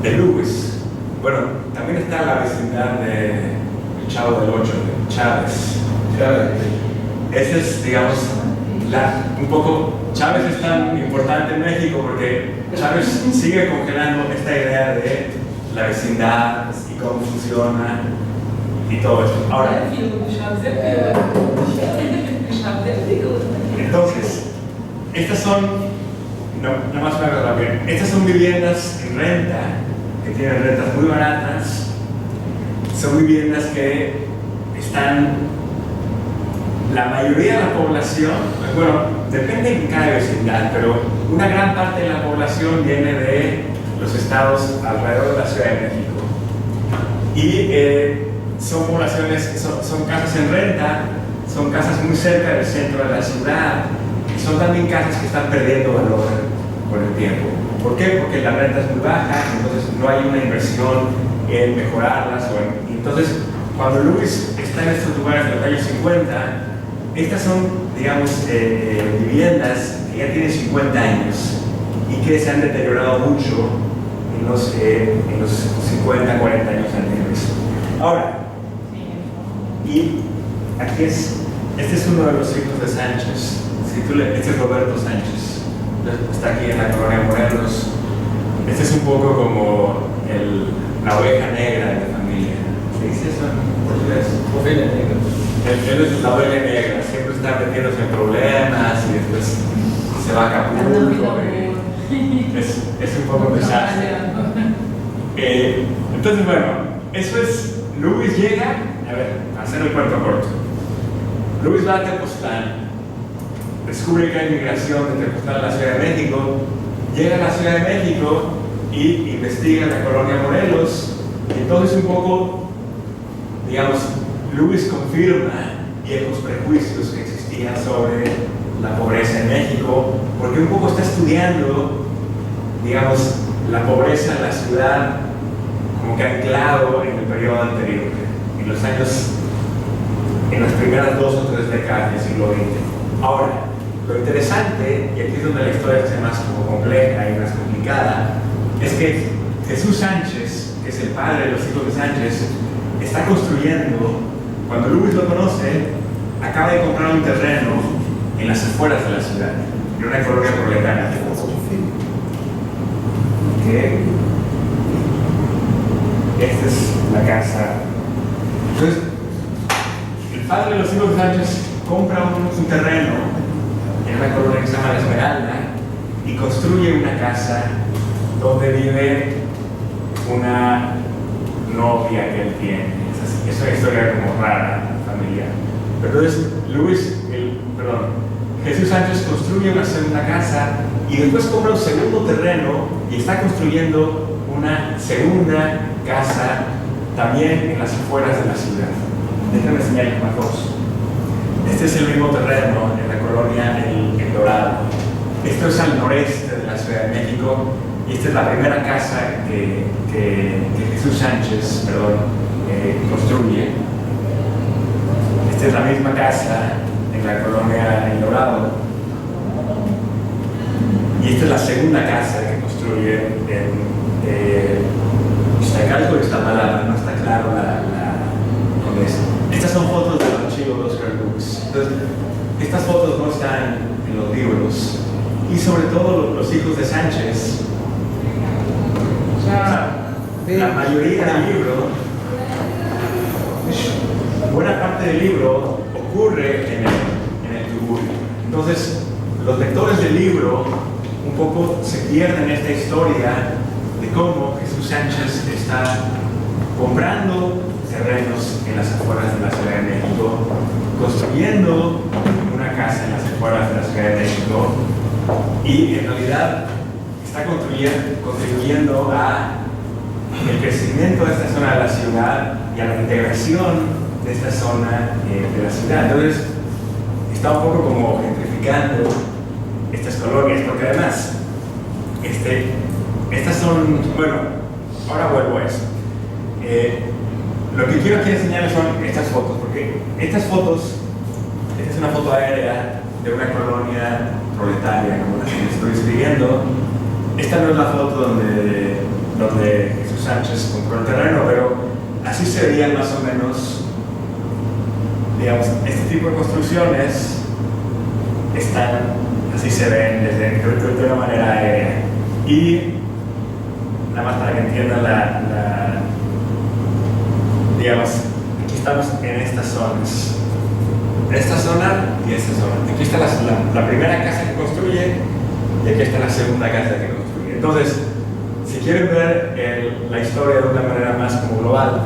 de Lewis. Bueno, también está la vecindad de El Chavo del Ocho, de Chávez. Ese es, digamos, un poco, Chávez es tan importante en México porque Chávez sigue congelando esta idea de la vecindad y cómo funciona y todo esto. Ahora, entonces, estas son, nada más para ver, estas son viviendas en renta, que tienen rentas muy baratas, son viviendas que están, la mayoría de la población, bueno, depende en cada vecindad, pero una gran parte de la población viene de los estados alrededor de la Ciudad de México. Y son poblaciones, son casas en renta, son casas muy cerca del centro de la ciudad, y son también casas que están perdiendo valor con el tiempo. ¿Por qué? Porque la renta es muy baja, entonces no hay una inversión en mejorarlas. Entonces, cuando Lewis está en estos lugares de los años 50, estas son, digamos, viviendas que ya tienen 50 años y que se han deteriorado mucho en los 50, 40 años anteriores. Ahora, y aquí este es uno de los hijos de Sánchez. Este es Roberto Sánchez. Está aquí en la colonia Morelos. Este es un poco como la oveja negra de la familia. ¿Se dice eso en portugués? Ovelha negra. Él es la oveja negra, siempre está metiéndose en problemas y después se va a Acapulco. Es un poco desastre. Entonces, bueno, eso es. Luis llega, a ver, a hacer el cuento corto. Luis va a Tepoztlán, descubre que hay migración de Tepoztlán a la Ciudad de México, llega a la Ciudad de México y investiga la colonia Morelos. Y entonces, un poco, digamos, Luis confirma viejos prejuicios que existían sobre la pobreza en México, porque un poco está estudiando, digamos, la pobreza en la ciudad como que anclado en el periodo anterior, en las primeras 2 o 3 décadas del siglo XX. Ahora, lo interesante, y aquí es donde la historia se hace más como compleja y más complicada, es que Jesús Sánchez, que es el padre de los hijos de Sánchez, está construyendo, cuando Luis lo conoce, acaba de comprar un terreno en las afueras de la ciudad, en una colonia proletaria. Esta es la casa. Entonces, el padre de los hijos de Sánchez compra un terreno en una colonia que se llama La Esmeralda y construye una casa donde vive una novia que él tiene. Es una historia como rara, familiar. Pero entonces, Jesús Sánchez construye una segunda casa y después compra un segundo terreno y está construyendo una segunda casa también en las afueras de la ciudad. Déjenme enseñarles una cosa. Este es el mismo terreno en la colonia El Dorado. Esto es al noreste de la Ciudad de México y esta es la primera casa que Jesús Sánchez construye. Esta es la misma casa en la colonia El Dorado y esta es la segunda casa que construye acá algo está mal, no está claro con eso. Estas son fotos del archivo de Oscar Lux. Entonces, estas fotos no están en los libros y sobre todo los hijos de Sánchez. O sea, la mayoría del libro, buena parte del libro ocurre en el Tugurio. Entonces, los lectores del libro un poco se pierden esta historia de cómo Jesús Sánchez está comprando terrenos en las afueras de la Ciudad de México, construyendo una casa en las afueras de la Ciudad de México y en realidad está contribuyendo a el crecimiento de esta zona de la ciudad y a la integración de esta zona de la ciudad. Entonces está un poco como gentrificando estas colonias, porque además estas son, bueno, ahora vuelvo a eso. Lo que quiero aquí enseñarles son estas fotos, porque estas fotos, esta es una foto aérea de una colonia proletaria, como la que estoy escribiendo. Esta no es la foto donde Jesús Sánchez compró el terreno, pero así se veían más o menos, digamos, este tipo de construcciones así se ven de una manera aérea. Y nada más para que entiendan digamos, aquí estamos en estas zonas. Esta zona y esta zona. Aquí está la primera casa que construye y aquí está la segunda casa que construye. Entonces, si quieren ver la historia de una manera más como global,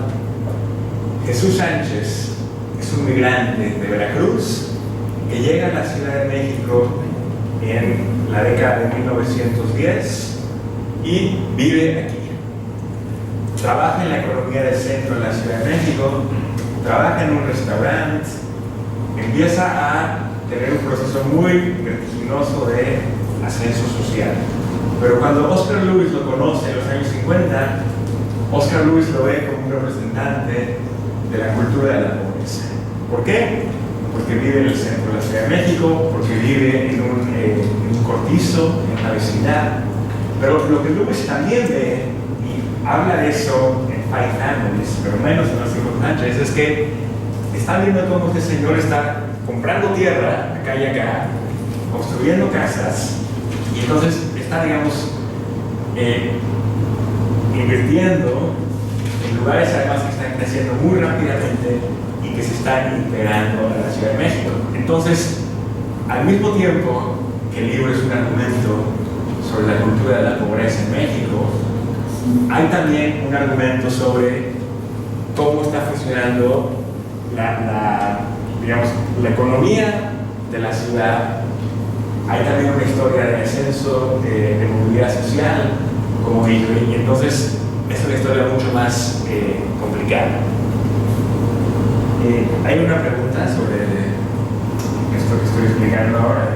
Jesús Sánchez es un migrante de Veracruz que llega a la Ciudad de México en la década de 1910 y vive aquí. Trabaja en la economía del centro de la Ciudad de México, trabaja en un restaurante, empieza a tener un proceso muy vertiginoso de ascenso social. Pero cuando Oscar Lewis lo conoce en los años 50, Oscar Lewis lo ve como un representante de la cultura de la pobreza. ¿Por qué? Porque vive en el centro de la Ciudad de México, porque vive en un cortizo, en una vecindad. Pero lo que Lewis también ve, y habla de eso en Five Families, pero menos en los hijos de Sánchez, es que está viendo cómo este señor está comprando tierra acá y acá, construyendo casas, y entonces está, digamos, invirtiendo en lugares además que están creciendo muy rápidamente y que se están integrando a la Ciudad de México. Entonces, al mismo tiempo que el libro es un argumento sobre la cultura de la pobreza en México, hay también un argumento sobre cómo está funcionando digamos, la economía de la ciudad. Hay también una historia de descenso de movilidad social, como digo, y entonces es una historia mucho más complicada. Hay una pregunta sobre esto que estoy explicando ahora.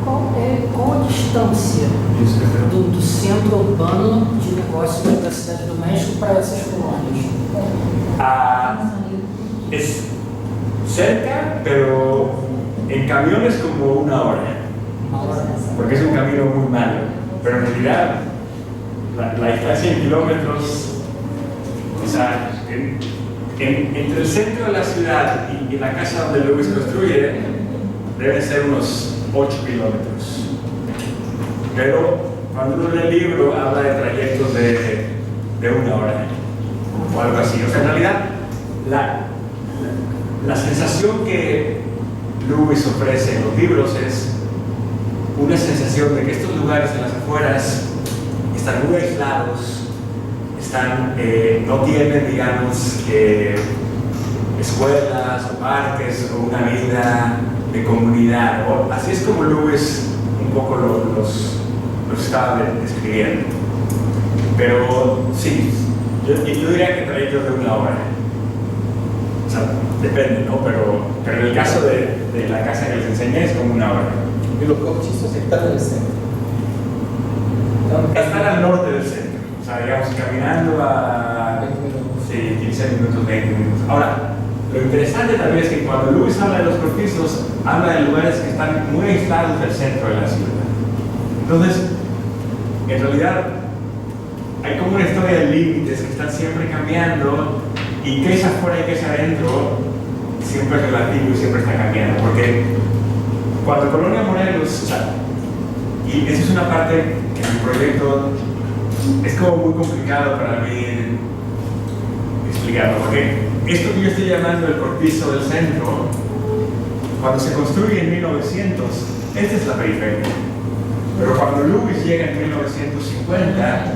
Qual a distância do centro urbano de negócios da Cidade do México para essas colônias? Es cerca, pero en camión es como una hora, porque es un camino muy malo, pero en realidad la distancia en kilómetros, o sea, entre el centro de la ciudad y la casa donde Lewis construye, deben ser unos 8 kilómetros. Pero cuando uno lee el libro, habla de trayectos de una hora o algo así. O sea, en realidad, la sensación que Lewis ofrece en los libros es una sensación de que estos lugares en las afueras están muy aislados, no tienen, digamos, escuelas o parques o una vida de comunidad. Así es como Lewis un poco los estaba describiendo. Pero sí, yo diría que trayectos de una hora. O sea, depende, ¿no? Pero en el caso de la casa que les enseñé es como una hora. Y los cortiços están en el centro. Están al norte del centro. O sea, digamos, caminando a 15 minutos, 20 minutos. Ahora, lo interesante también es que cuando Lewis habla de los cortizos, habla de lugares que están muy aislados del centro de la ciudad. Entonces, en realidad, hay como una historia de límites que están siempre cambiando, y qué es afuera y qué es adentro siempre es relativo y siempre está cambiando. Porque cuando Colonia Morelos, o sea, y esa es una parte que en mi proyecto es como muy complicado para mí explicarlo, porque esto que yo estoy llamando el cortizo del centro, cuando se construye en 1900, esta es la periferia. Pero cuando Lewis llega en 1950,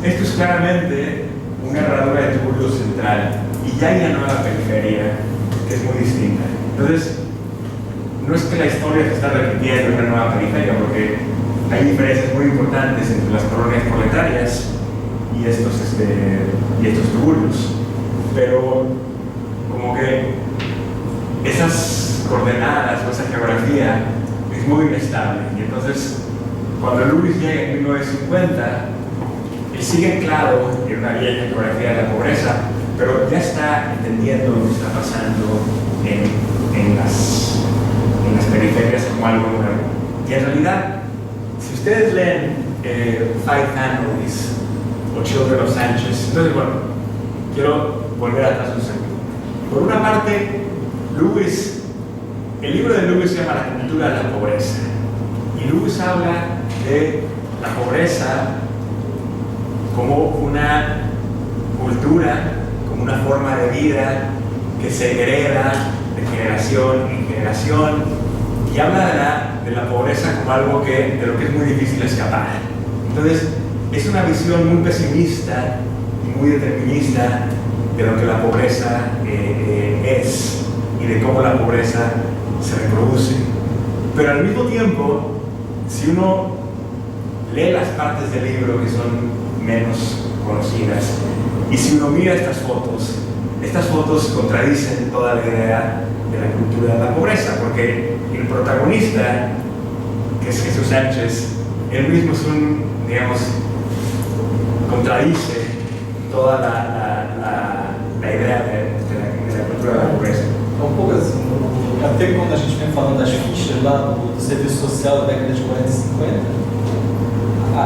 esto es claramente una herradura de tubulo central y ya hay una nueva periferia que es muy distinta. Entonces, no es que la historia se está repitiendo en una nueva periferia, porque hay diferencias muy importantes entre las colonias proletarias y estos tuburios, pero como que esas coordenadas o esa geografía es muy inestable, y entonces cuando Lewis llega en 1950, él sigue anclado en una vieja geografía de la pobreza, pero ya está entendiendo lo que está pasando en las periferias como algo nuevo. Y en realidad, si ustedes leen Five Families o Children of Sanchez, entonces bueno, quiero volver atrás un segundo. Por una parte, el libro de Lewis se llama La cultura de la pobreza, y Lewis habla de la pobreza como una cultura, como una forma de vida que se hereda de generación en generación, y habla de la pobreza como algo de lo que es muy difícil escapar. Entonces, es una visión muy pesimista y muy determinista de lo que la pobreza es y de cómo la pobreza se reproduce. Pero al mismo tiempo, si uno lee las partes del libro que son menos conocidas, y si uno mira estas fotos contradicen toda la idea de la cultura de la pobreza, porque el protagonista, que es Jesús Sánchez, él mismo es contradice toda la idea de la cultura de la pobreza. Um pouco assim, até quando a gente vem falando das fichas lá do serviço social da década de 40 e 50,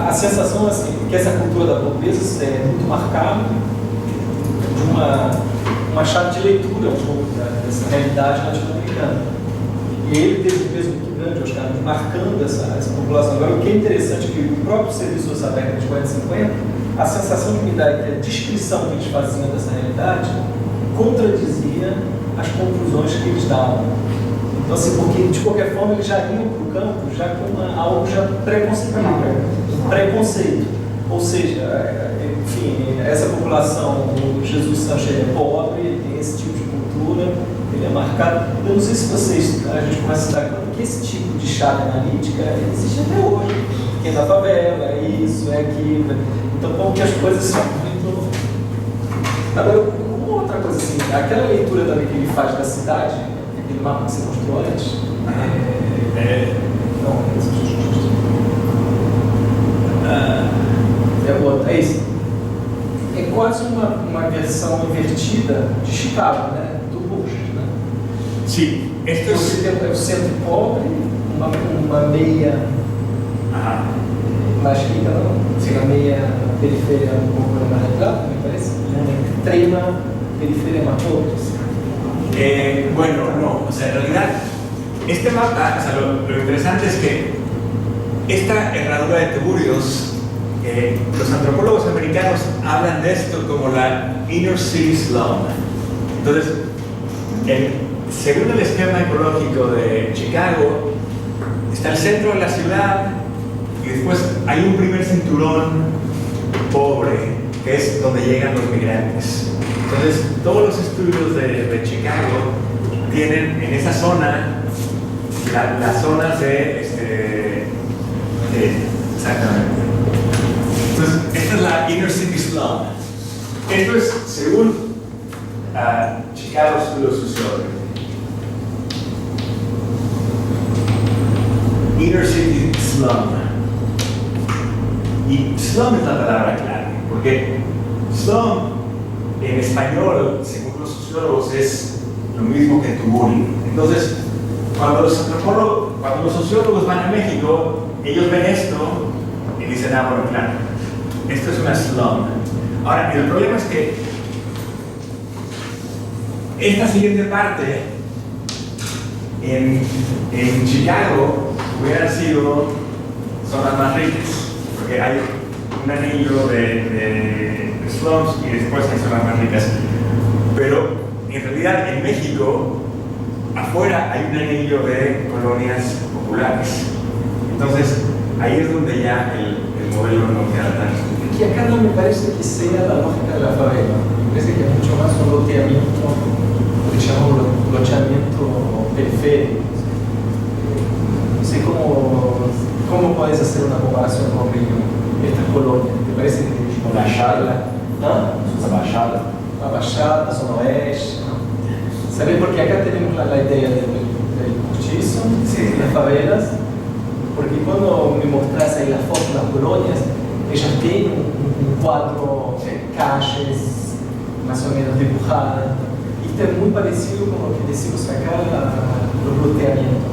a sensação assim, que essa cultura da pobreza é muito marcada de uma chave de leitura um pouco dessa realidade latino-americana. E ele teve um peso muito grande, Oscar, marcando essa população. Agora, o que é interessante é que o próprio serviço da década de 40 e 50, a sensação que me dá é que a descrição que eles faziam dessa realidade contradizia as conclusões que eles davam. Então, assim, porque de qualquer forma eles já iam para o campo já com algo já preconceituado, um preconceito. Ou seja, enfim, essa população, o Jesus Sanches é pobre, ele tem esse tipo de cultura, ele é marcado. Eu não sei se vocês, a gente começa a se dar conta que esse tipo de chave analítica existe até hoje. Quem é da favela, é isso, é aquilo. Então, como que as coisas são muito. Agora, uma outra coisa assim, aquela leitura também que ele faz da cidade, aquele mapa que você mostrou antes. É isso. É quase uma versão invertida de Chicago, né? Do Bush, né? Sí, esto Você tem o centro pobre, uma meia mais rica, não? Sim. Uma meia periferia um pouco mais retrata, me parece. Uma extrema periferia más pobre. Bueno, no, o sea, en realidad, este mapa, o sea, lo interesante es que esta herradura de Tiburios, los antropólogos americanos hablan de esto como la Inner City Slum. Entonces, según el esquema ecológico de Chicago, está el centro de la ciudad y después hay un primer cinturón pobre, que es donde llegan los migrantes. Entonces, todos los estudios de Chicago tienen en esa zona las zonas de exactamente. Entonces, esta es la Inner City Slum. Esto es según Chicago School of Sociology. Inner City Slum. Y slum es la palabra clave, porque slum en español, según los sociólogos, es lo mismo que tuburio. Entonces, cuando los sociólogos van a México, ellos ven esto y dicen, bueno, claro, esto es una slum. Ahora, el problema es que esta siguiente parte en Chicago hubieran sido zonas más ricas, porque hay un anillo de slums y después hay zonas más ricas. Pero en realidad en México, afuera hay un anillo de colonias populares. Entonces, ahí es donde ya el modelo no queda tan... Que acá no me parece que sea la lógica de la favela. Me parece que es mucho más un loteamiento, lo que llamamos loteamiento periférico. No sé cómo puedes hacer una comparación con estas colonias. ¿Te parece que Baixada? ¿Ah? A Baixada? A Baixada, Zona Oeste. ¿Sabes? Porque acá tenemos la idea del cortiço, Sí. las favelas, porque cuando me mostras ahí las fotos de las colonias, ellas tienen un cuadro de calles más o menos dibujadas. Y esto es muy parecido con lo que decimos acá, los loteamientos.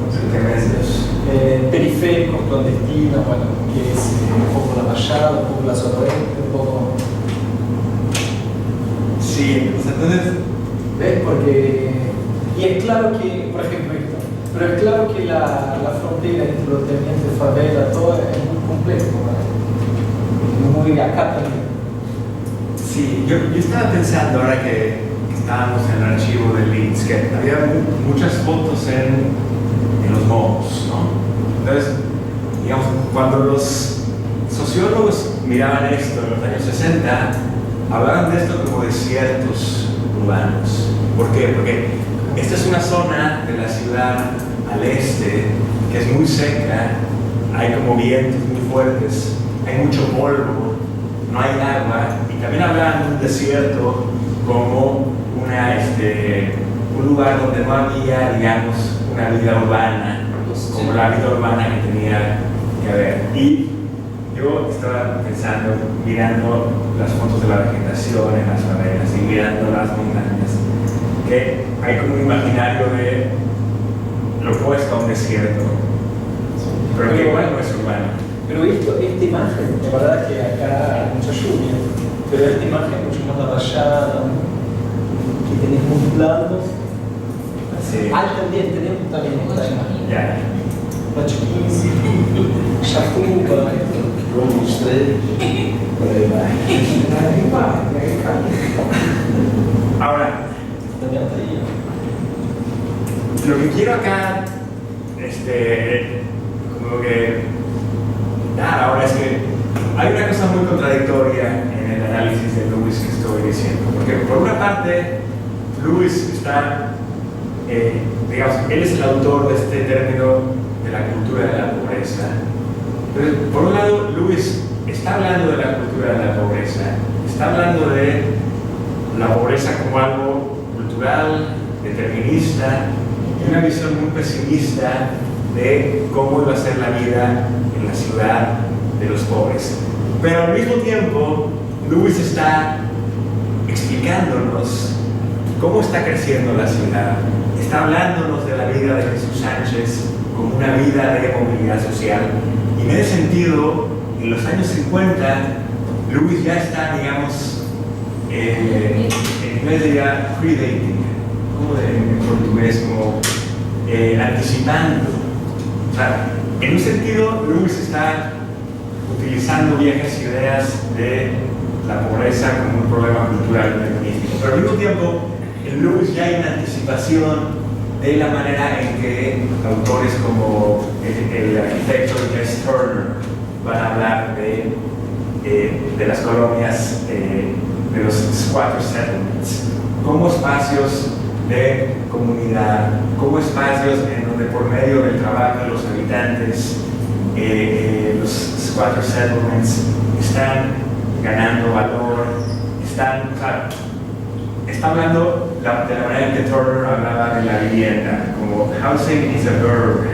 Periféricos, clandestinos, bueno, que es un poco la Baixada, un poco la Zona Oeste, un poco... Sí, entonces... ¿Ves? Porque... Y es claro que, por ejemplo, pero es claro que la frontera entre el loteamiento y favela, todo es muy complejo, ¿no? Muy acá también. Sí, yo estaba pensando ahora que estábamos en el archivo de Linz, que había muchas fotos en los mobs, ¿no? Entonces, digamos, cuando los sociólogos miraban esto en los años 60, hablaban de esto como desiertos urbanos. ¿Por qué? Porque esta es una zona de la ciudad al este que es muy seca, hay como vientos muy fuertes, hay mucho polvo, no hay agua, y también hablaban de un desierto como un lugar donde no había, digamos, una vida urbana, como la vida urbana que tenía que haber. Y yo estaba pensando, mirando las fotos de la vegetación en las favelas y mirando las montañas, que hay como un imaginario de lo opuesto a un desierto, pero que igual no es urbano. Pero esta imagen, la verdad que acá hay mucha lluvia, pero esta imagen mucho más aballada, que tenés muy blando, así Sí. Ali também tá Ya. Lote 15, Chatuba, Romans 3, por aí vai. Ahora, Daniel tá aí. lo que quiero acá, como que dar ahora es que hay una cosa muy contradictoria en el análisis de Lewis que estoy diciendo. Porque por una parte, Lewis está, digamos, él es el autor de este término de la cultura de la pobreza. Pero por un lado, Lewis está hablando de la cultura de la pobreza, está hablando de la pobreza como algo cultural, determinista, y una visión muy pesimista de cómo iba a ser la vida en la ciudad de los pobres. Pero al mismo tiempo, Lewis está explicándonos cómo está creciendo la ciudad. Está hablándonos de la vida de Jesús Sánchez como una vida de movilidad social. Y en ese sentido, en los años 50, Lewis ya está, digamos, en inglés diría predating, como en portugués, como anticipando. O sea, en un sentido, Lewis está utilizando viejas ideas de la pobreza como un problema cultural determinístico. Pero al mismo tiempo, en Lewis ya hay una anticipación de la manera en que autores como el arquitecto Jess Turner van a hablar de las colonias, de los squatter settlements, como espacios de comunidad, como espacios en donde por medio del trabajo de los habitantes los squatter settlements están ganando valor, está hablando de la manera en que Turner hablaba de la vivienda, como housing is a verb,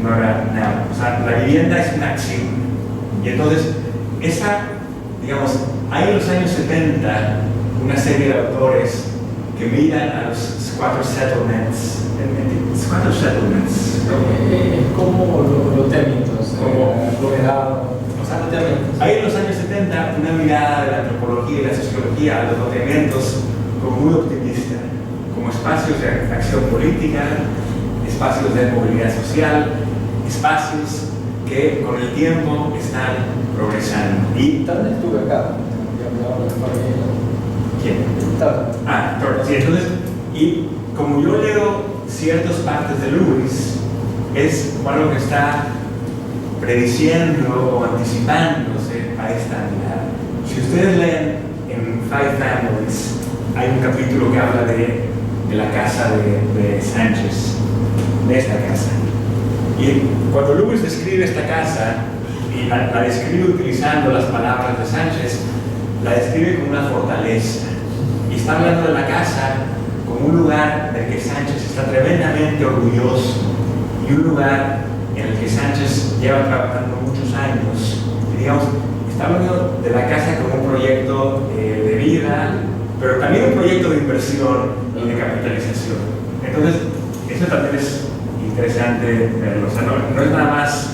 no era noun. O sea, la vivienda es una acción. Y entonces, digamos, hay en los años 70 una serie de autores que miran a los squatter settlements, Como loteamientos, Como- aglomerado, o sea, loteamientos. Hay en los años 70 una mirada de la antropología y la sociología a los loteamientos como muy optimista, como espacios de acción política, espacios de movilidad social, espacios que con el tiempo están progresando. Y Turner estuvo acá, ¿quién? Turner. Turner. Sí, entonces, y como yo leo ciertas partes de Lewis, es como algo que está prediciendo o anticipándose a esta mirada. Si ustedes leen en Five Families, hay un capítulo que habla de la casa de Sánchez, de esta casa. Y cuando Lewis describe esta casa, y la describe utilizando las palabras de Sánchez, la describe como una fortaleza. Y está hablando de la casa como un lugar del que Sánchez está tremendamente orgulloso, y un lugar en el que Sánchez lleva trabajando muchos años. Y digamos, está hablando de la casa como un proyecto de vida, pero también un proyecto de inversión y de capitalización. Entonces, eso también es interesante verlo. O sea, no es nada más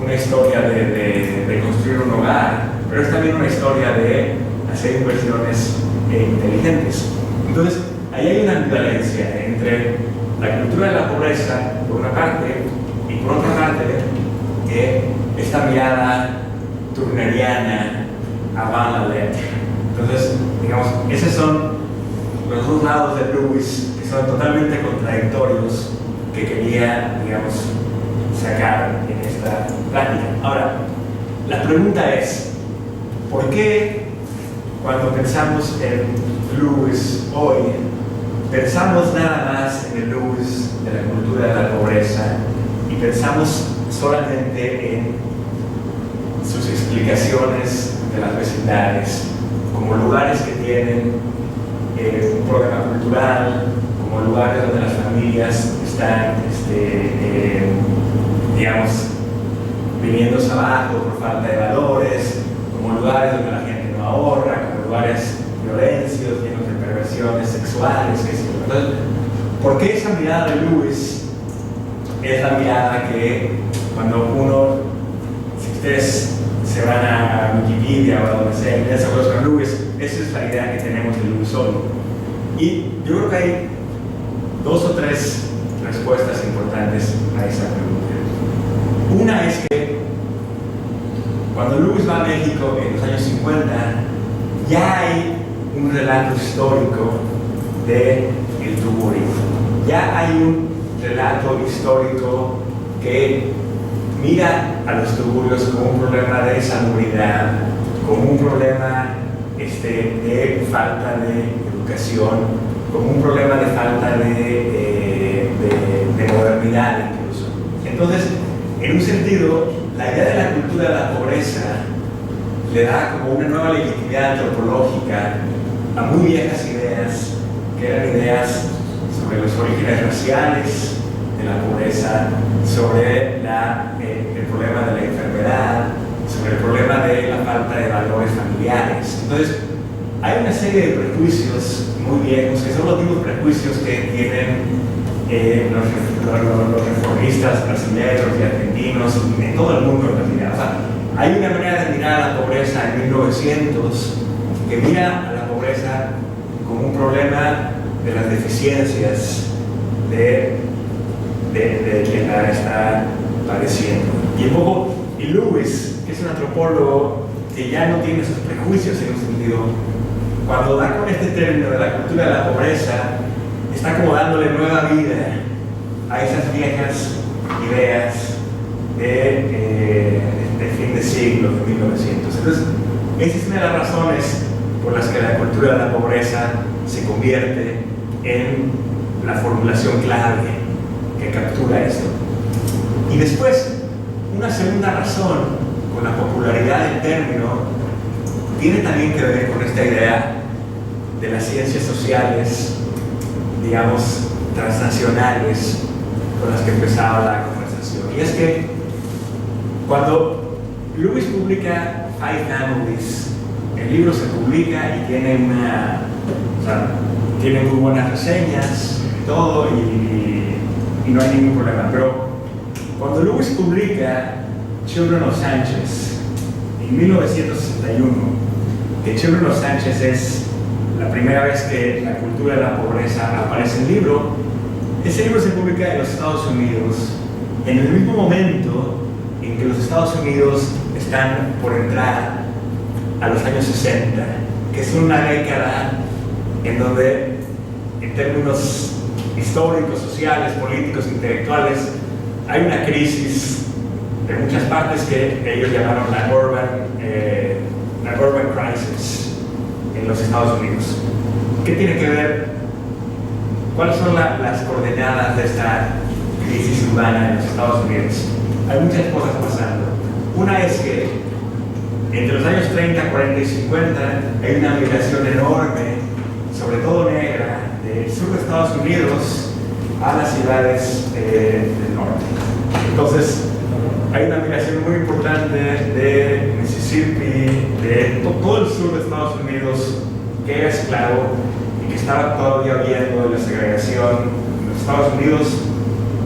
una historia de construir un hogar, pero es también una historia de hacer inversiones inteligentes. Entonces, ahí hay una ambivalencia entre la cultura de la pobreza, por una parte, y por otra parte, esta mirada turneriana avant la lettre. Entonces, digamos, esos son los dos lados de Lewis que son totalmente contradictorios que quería, digamos, sacar en esta plática. Ahora, la pregunta es, ¿por qué cuando pensamos en Lewis hoy, pensamos nada más en el Lewis de la cultura de la pobreza y pensamos solamente en sus explicaciones de las vecindades como lugares que tienen un problema cultural, como lugares donde las familias están, digamos, viniéndose abajo por falta de valores, como lugares donde la gente no ahorra, como lugares violencios, llenos de perversiones sexuales, qué sé yo. Entonces, ¿por qué esa mirada de Lewis es la mirada que cuando uno, si ustedes se van a Wikipedia o a donde sea, y se buscan Lewis, esa es la idea que tenemos de Lewis hoy? Y yo creo que hay dos o tres respuestas importantes a esa pregunta. Una es que cuando Lewis va a México en los años 50, ya hay un relato histórico del tugurio. Ya hay un relato histórico que mira a los tugurios como un problema de salubridad, como un problema de falta de educación, como un problema de falta de modernidad incluso. Entonces, en un sentido, la idea de la cultura de la pobreza le da como una nueva legitimidad antropológica a muy viejas ideas, que eran ideas sobre los orígenes raciales de la pobreza, sobre el problema de la enfermedad, sobre el problema de la falta de valores familiares. Entonces, hay una serie de prejuicios muy viejos, que son los mismos prejuicios que tienen los reformistas brasileños y argentinos en todo el mundo en realidad. O sea, hay una manera de mirar a la pobreza en 1900 que mira a la pobreza como un problema de las deficiencias de quien la está padeciendo. Y Lewis, que es un antropólogo que ya no tiene esos prejuicios en un sentido, cuando da con este término de la cultura de la pobreza, está como dándole nueva vida a esas viejas ideas de fin de siglo, de 1900. Entonces, esa es una de las razones por las que la cultura de la pobreza se convierte en la formulación clave que captura esto. Y después, una segunda razón con la popularidad del término tiene también que ver con esta idea de las ciencias sociales, digamos, transnacionales, con las que empezaba la conversación. Y es que cuando Lewis publica Five Families, el libro se publica y tiene tiene muy buenas reseñas y todo, y no hay ningún problema. Pero cuando Lewis publica Children of Sanchez en 1961, que Children of Sanchez es la primera vez que la cultura de la pobreza aparece en el libro, ese libro se publica en los Estados Unidos en el mismo momento en que los Estados Unidos están por entrar a los años 60, que es una década en donde, en términos históricos, sociales, políticos, intelectuales, hay una crisis de muchas partes que ellos llamaron la urban crisis en los Estados Unidos. ¿Qué tiene que ver? ¿Cuáles son las coordenadas de esta crisis urbana en los Estados Unidos? Hay muchas cosas pasando. Una es que entre los años 30, 40 y 50 hay una migración enorme, sobre todo negra, del sur de Estados Unidos a las ciudades del norte. Entonces, hay una migración muy importante de Mississippi, de todo el sur de Estados Unidos, que era esclavo y que estaba todavía viendo la segregación. En los Estados Unidos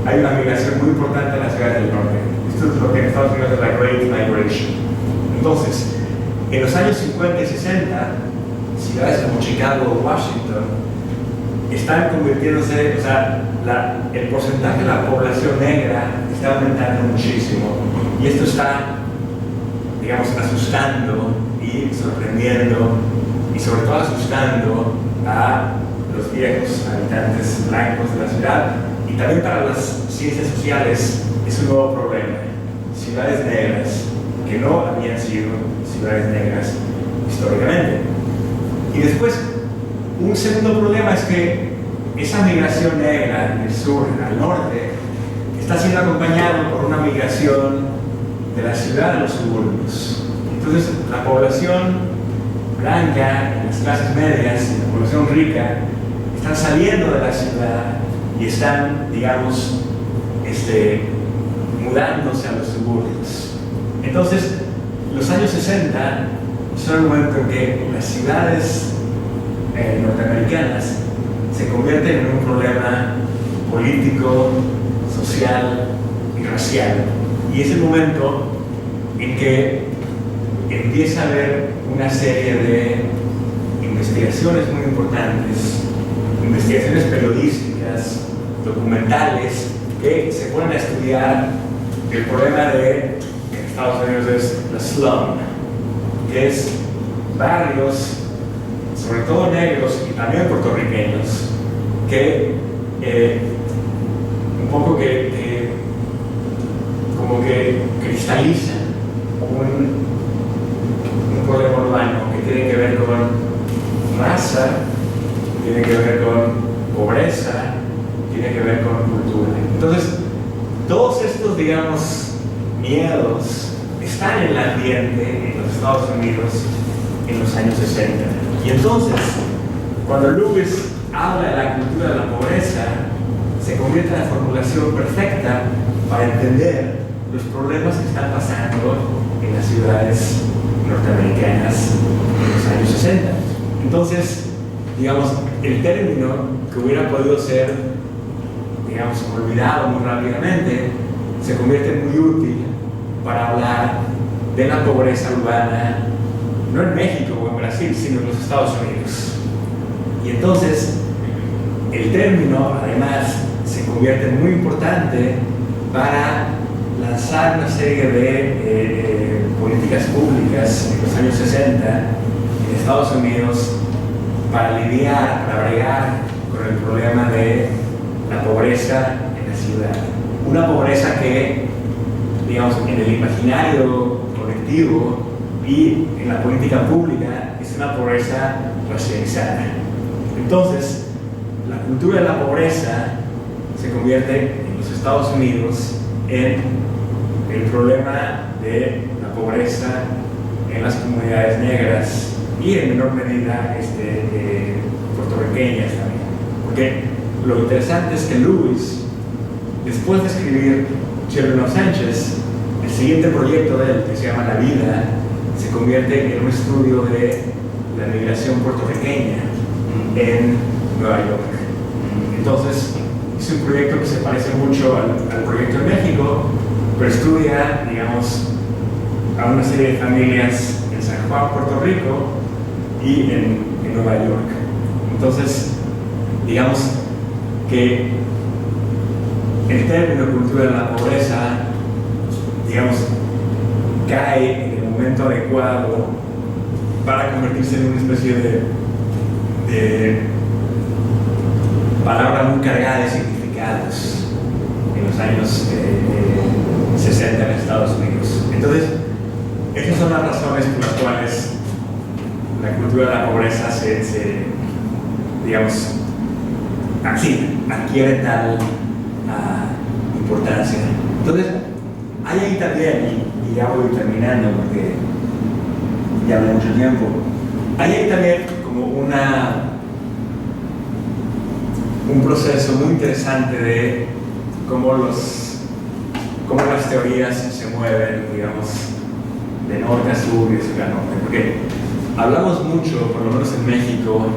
hay una migración muy importante en las ciudades del norte. Esto es lo que en Estados Unidos es la Great Migration. Entonces, en los años 50 y 60, ciudades como Chicago o Washington están convirtiéndose, o sea, el porcentaje de la población negra está aumentando muchísimo, y esto está, digamos, asustando y sorprendiendo, y sobre todo asustando a los viejos habitantes blancos de la ciudad, y también para las ciencias sociales es un nuevo problema. Ciudades negras que no habían sido ciudades negras históricamente. Y después, un segundo problema es que esa migración negra del sur al norte está siendo acompañado por una migración de la ciudad a los suburbios. Entonces, la población blanca, las clases medias y la población rica están saliendo de la ciudad y están, digamos, mudándose a los suburbios. Entonces, los años 60 son el momento en que las ciudades norteamericanas se convierten en un problema político, social y racial. Y es el momento en que empieza a haber una serie de investigaciones muy importantes, investigaciones periodísticas documentales que se ponen a estudiar el problema de, en Estados Unidos es la slum, que es barrios, sobre todo negros y también puertorriqueños, que un poco como que cristalizan un problema urbano que tiene que ver con raza, tiene que ver con pobreza, tiene que ver con cultura. Entonces, todos estos, digamos, miedos están en el ambiente en los Estados Unidos en los años 60. Y entonces, cuando Lewis habla de la cultura de la pobreza, se convierte en la formulación perfecta para entender los problemas que están pasando en las ciudades norteamericanas en los años 60. Entonces, digamos, el término que hubiera podido ser, digamos, olvidado muy rápidamente, se convierte muy útil para hablar de la pobreza urbana, no en México o en Brasil, sino en los Estados Unidos. Y entonces, el término, además, se convierte muy importante para lanzar una serie de políticas públicas en los años 60 en Estados Unidos para lidiar, para bregar con el problema de la pobreza en la ciudad. Una pobreza que, digamos, en el imaginario colectivo y en la política pública es una pobreza racializada. Entonces, la cultura de la pobreza se convierte en los Estados Unidos en el problema de la pobreza en las comunidades negras y en menor medida puertorriqueñas también. Porque lo interesante es que Lewis, después de escribir Children of Sanchez, el siguiente proyecto de él, que se llama La Vida, se convierte en un estudio de la migración puertorriqueña en Nueva York. Entonces, es un proyecto que se parece mucho al proyecto en México, pero estudia, digamos, a una serie de familias en San Juan, Puerto Rico, y en Nueva York. Entonces, digamos que el término cultura de la pobreza, digamos, cae en el momento adecuado para convertirse en una especie de palabra muy cargada de significados en los años 60 en Estados Unidos. Entonces, estas son las razones por las cuales la cultura de la pobreza digamos, adquiere tal importancia. Entonces, hay ahí también, y ya voy terminando porque ya hablé mucho tiempo, hay ahí también como un proceso muy interesante de cómo las teorías se mueven, digamos, de norte a sur y de sur a norte. Porque hablamos mucho, por lo menos en México,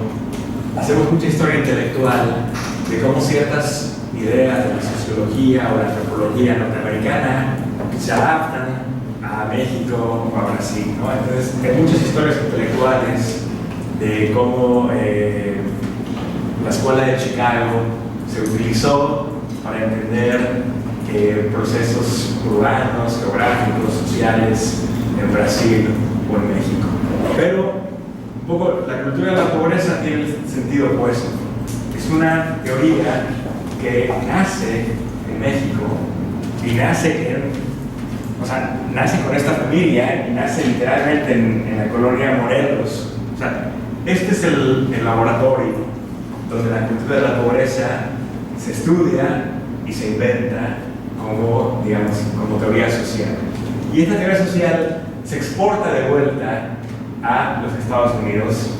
hacemos mucha historia intelectual de cómo ciertas ideas de la sociología o la antropología norteamericana se adaptan a México o a Brasil, ¿no? Entonces, hay muchas historias intelectuales de cómo la escuela de Chicago se utilizó para entender procesos urbanos, geográficos, sociales en Brasil o en México. Pero un poco la cultura de la pobreza tiene el sentido opuesto. Es una teoría que nace en México y nace con esta familia y nace literalmente en la colonia Morelos. O sea, este es el laboratorio donde la cultura de la pobreza se estudia y se inventa como, digamos, como teoría social. Y esta teoría social se exporta de vuelta a los Estados Unidos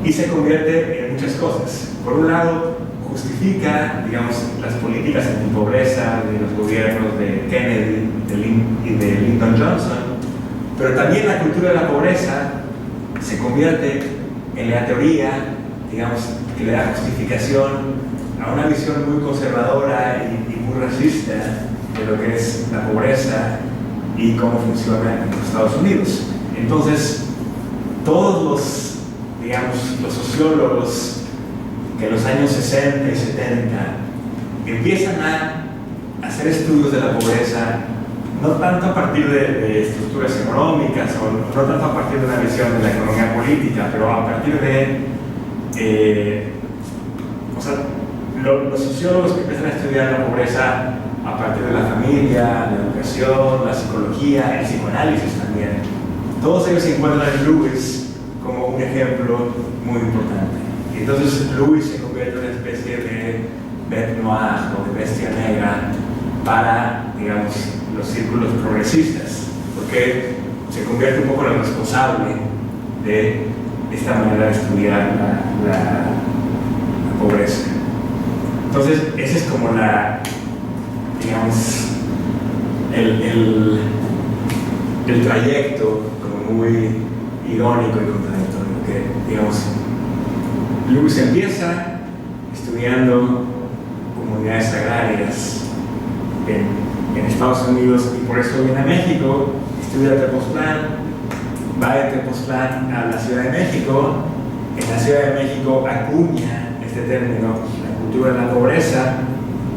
y se convierte en muchas cosas. Por un lado, justifica, digamos, las políticas antipobreza de los gobiernos de Kennedy y de Lyndon Johnson, pero también la cultura de la pobreza se convierte en la teoría, digamos, que le da justificación a una visión muy conservadora y muy racista de lo que es la pobreza y cómo funciona en los Estados Unidos. Entonces, todos los sociólogos que en los años 60 y 70 empiezan a hacer estudios de la pobreza, no tanto a partir de estructuras económicas o no tanto a partir de una visión de la economía política, pero a partir de los sociólogos que empiezan a estudiar la pobreza a partir de la familia, la educación, la psicología, el psicoanálisis también. Todos ellos se encuentran en Lewis como un ejemplo muy importante. Y entonces Lewis se convierte en una especie de bête noire o de bestia negra para, digamos, los círculos progresistas, porque se convierte un poco en el responsable de esta manera de estudiar la pobreza. Entonces, ese es como digamos, el trayecto como muy irónico y contradictorio, que, digamos, Lewis empieza estudiando comunidades agrarias en Estados Unidos y por eso viene a México, estudia Tepoztlán, va de Tepoztlán a la Ciudad de México, en la Ciudad de México acuña este término, la cultura de la pobreza,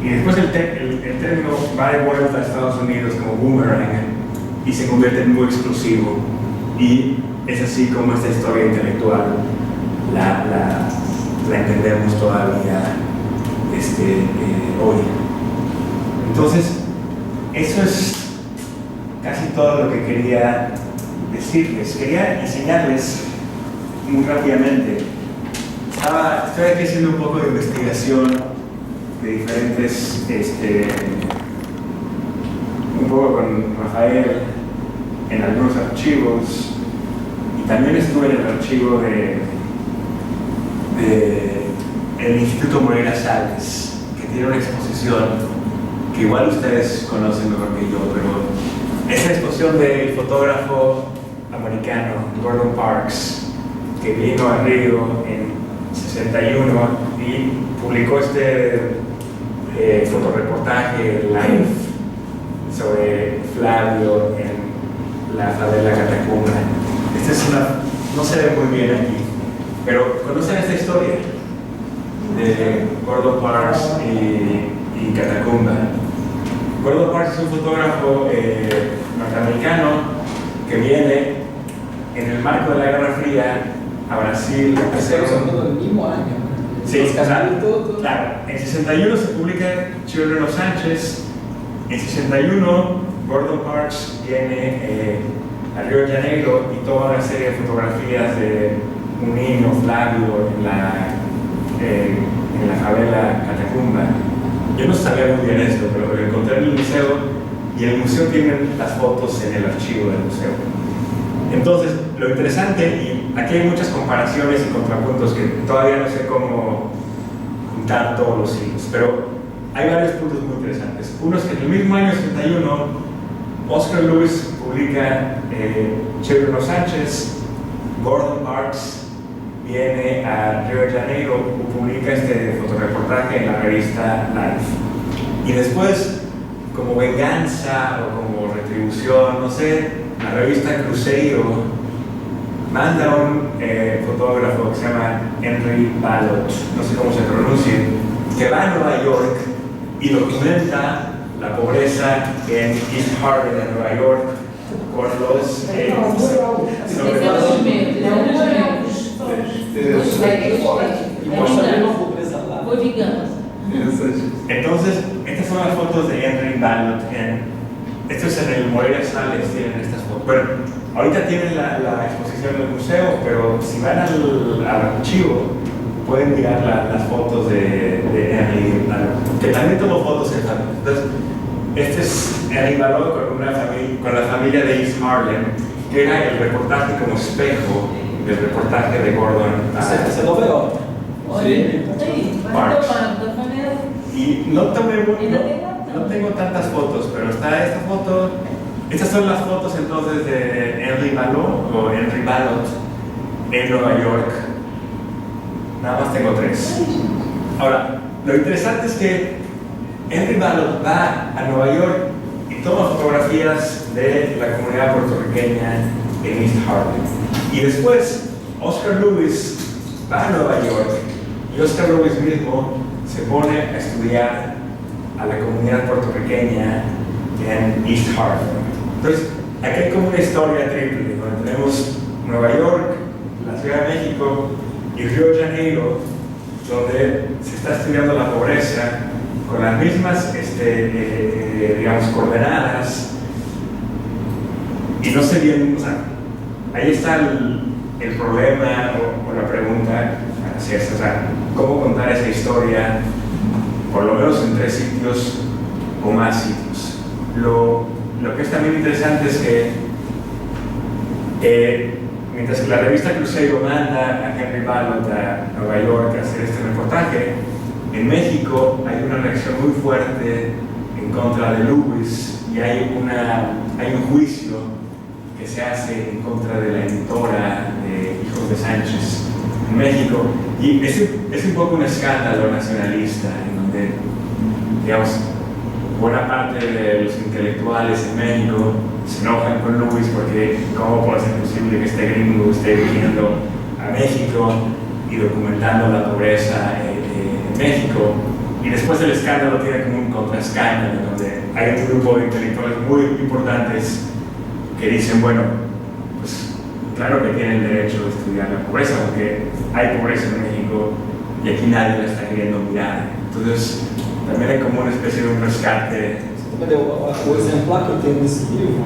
y después el término va de vuelta a Estados Unidos como boomerang y se convierte en muy exclusivo, y es así como esta historia intelectual la entendemos todavía hoy. Entonces, eso es casi todo lo que quería decirles. Quería enseñarles muy rápidamente. Estoy aquí haciendo un poco de investigación de diferentes, un poco con Rafael en algunos archivos, y también estuve en el archivo el Instituto Moreira Salles, que tiene una exposición que igual ustedes conocen mejor que yo, pero es la exposición del fotógrafo americano Gordon Parks, que vino a Río en 61 y publicó este fotoreportaje live sobre Flavio en la favela Catacumba. Esta es no se ve muy bien aquí, pero conocen esta historia de Gordon Parks y Catacumba. Gordon Parks es un fotógrafo norteamericano que viene en el marco de la Guerra Fría a Brasil. Estamos hablando del mismo año. Sí, claro. En 61 se publica Children of Sánchez. En 61 Gordon Parks viene a Río de Janeiro y toma una serie de fotografías de un niño, Flavio, en la favela Catacumba. Yo no sabía muy bien esto, pero lo encontré en el museo, y en el museo tienen las fotos en el archivo del museo. Entonces, lo interesante, y aquí hay muchas comparaciones y contrapuntos que todavía no sé cómo juntar todos los hilos, pero hay varios puntos muy interesantes. Uno es que en el mismo año 61, Oscar Lewis publica Children of Sánchez, Gordon Parks viene a Río de Janeiro y publica este fotoreportaje en la revista Life. Y después, como venganza o como retribución, no sé, la revista Cruzeiro manda a un fotógrafo que se llama Henry Ballot, no sé cómo se pronuncia, que va a Nueva York y documenta la pobreza en East Harlem, en Nueva York, con los Entonces, estas son las fotos de Henry Ballot. Esto es en el Moreira Salles, tienen estas fotos. Bueno, ahorita tienen la exposición del museo, pero si van al archivo, pueden mirar las fotos de Henry Ballot, que también tomó fotos en Harlem. Entonces, este es Henry Ballot con la familia de East Harlem, que era el reportaje como espejo del reportaje de Gordon. Se lo veo. Sí. Parks. Y no tengo tantas fotos, pero está esta foto. Estas son las fotos entonces de Henry Ballot en Nueva York. Nada más tengo 3. Ahora, lo interesante es que Henry Ballot va a Nueva York y toma fotografías de la comunidad puertorriqueña en East Harlem. Y después, Oscar Lewis va a Nueva York y Oscar Lewis mismo se pone a estudiar a la comunidad puertorriqueña en East Hartford. Entonces, aquí hay como una historia triple, donde tenemos Nueva York, la Ciudad de México y Río de Janeiro, donde se está estudiando la pobreza con las mismas, digamos, coordenadas, y no sé bien, o sea, ahí está el problema o la pregunta hacia esto, o sea, cómo contar esa historia, por lo menos en 3 sitios o más sitios. Lo que es también interesante es que mientras que la revista Cruzeiro manda a Henry Ballot a Nueva York a hacer este reportaje, en México hay una reacción muy fuerte en contra de Lewis y hay un juicio que se hace en contra de la editora de Hijos de Sánchez en México, y es un poco un escándalo nacionalista en donde, digamos, buena parte de los intelectuales en México se enojan con Lewis porque cómo puede ser posible que este gringo esté viniendo a México y documentando la pobreza en México, y después el escándalo tiene como un contraescándalo donde hay un grupo de intelectuales muy importantes que dicen, bueno, pues claro que tienen derecho a estudiar la pobreza porque hay pobreza en México y aquí nadie la está queriendo mirar. Entonces também é como uma espécie de um resgate. O exemplar que eu tenho nesse livro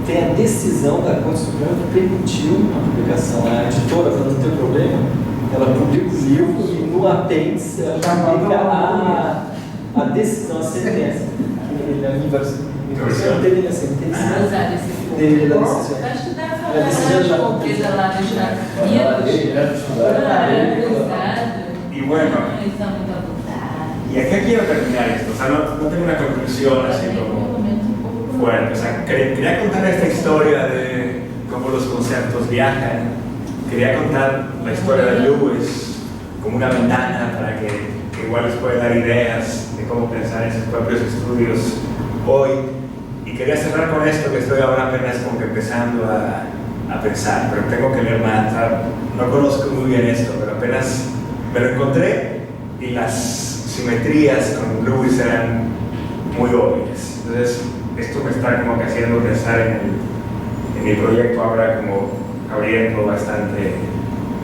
tem a decisão da Corte Suprema que permitiu a publicação. A editora, para não ter problema, ela publica o livro e no apêndice ela publica a decisão, a sentença. Você não teve a sentença? Teve a decisão. Acho que dá uma coisa lá dos Estados Unidos. E bueno. Y acá quiero terminar esto, o sea, no tengo una conclusión así como fuerte, o sea, quería contar esta historia de cómo los conceptos viajan, quería contar la historia de Lewis como una ventana para que igual les pueda dar ideas de cómo pensar en sus propios estudios hoy, y quería cerrar con esto que estoy ahora apenas como que empezando a pensar, pero tengo que leer más, o sea, no conozco muy bien esto, pero apenas me lo encontré y las simetrías con Lewis eran muy obvias. Entonces, esto me está como que haciendo pensar en mi proyecto ahora como abriendo bastante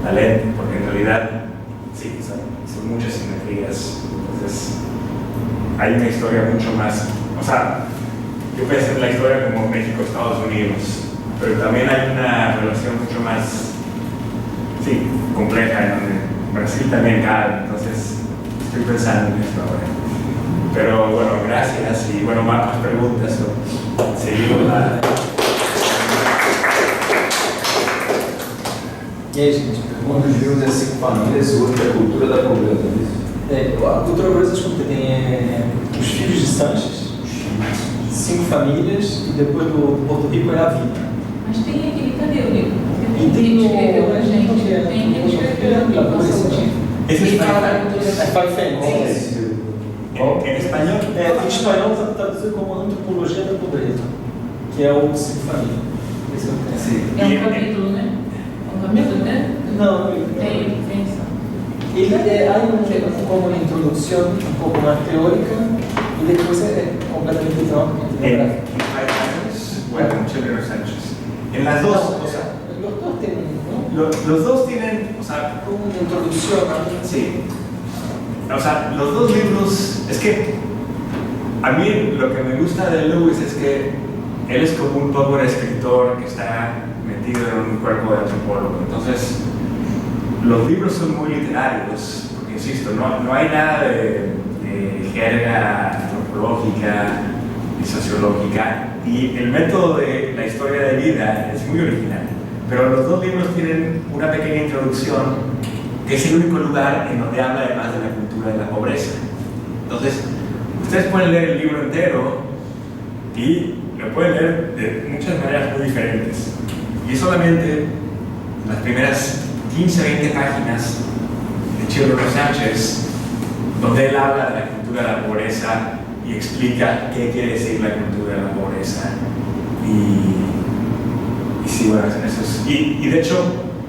la lente, porque en realidad sí, son muchas simetrías. Entonces, hay una historia mucho más, o sea, yo pensé en la historia como México-Estados Unidos, pero también hay una relación mucho más, sí, compleja, en donde Brasil también cabe. Entonces, estoy pensando en esto ahora. Pero bueno, gracias, y bueno, más preguntas o seguimos la... E aí, gente, Um dos livros é 5 famílias, o outro é a cultura da pobreza, é isso? a cultura brasileira, escuta, tem os filhos de Sanches, 5 famílias, e depois do Porto Rico é a vida. Mas tem aquele, cadê o livro? E tem quem escreveu a gente, tem quem escreveu o livro. ¿Es Em espanhol? Em espanhol está traduzido como Antropologia da Pobreza, que é o 5 famílias. Esse eu tenho. Sí. É um capítulo, né? É um capítulo, né? Não, Tem só. ele há como uma introdução um pouco mais teórica e depois é completamente literal. Bueno, Chelero Sánchez. En las dos, o sea, los dos tienen, los dos tienen, o sea, como una introducción. sí. O sea, los dos libros, es que a mí lo que me gusta de Lewis es que él es como un poco el escritor que está metido en un cuerpo de antropólogo. Entonces, los libros son muy literarios, porque insisto, no hay nada de jerga antropológica y sociológica, y el método de la historia de vida es muy original. Pero los dos libros tienen una pequeña introducción que es el único lugar en donde habla además de la cultura de la pobreza. Entonces, ustedes pueden leer el libro entero y lo pueden leer de muchas maneras muy diferentes. Y es solamente las primeras 15-20 páginas de Chelero Sánchez donde él habla de la cultura de la pobreza y explica qué quiere decir la cultura de la pobreza. Y sí, bueno, eso es, y de hecho,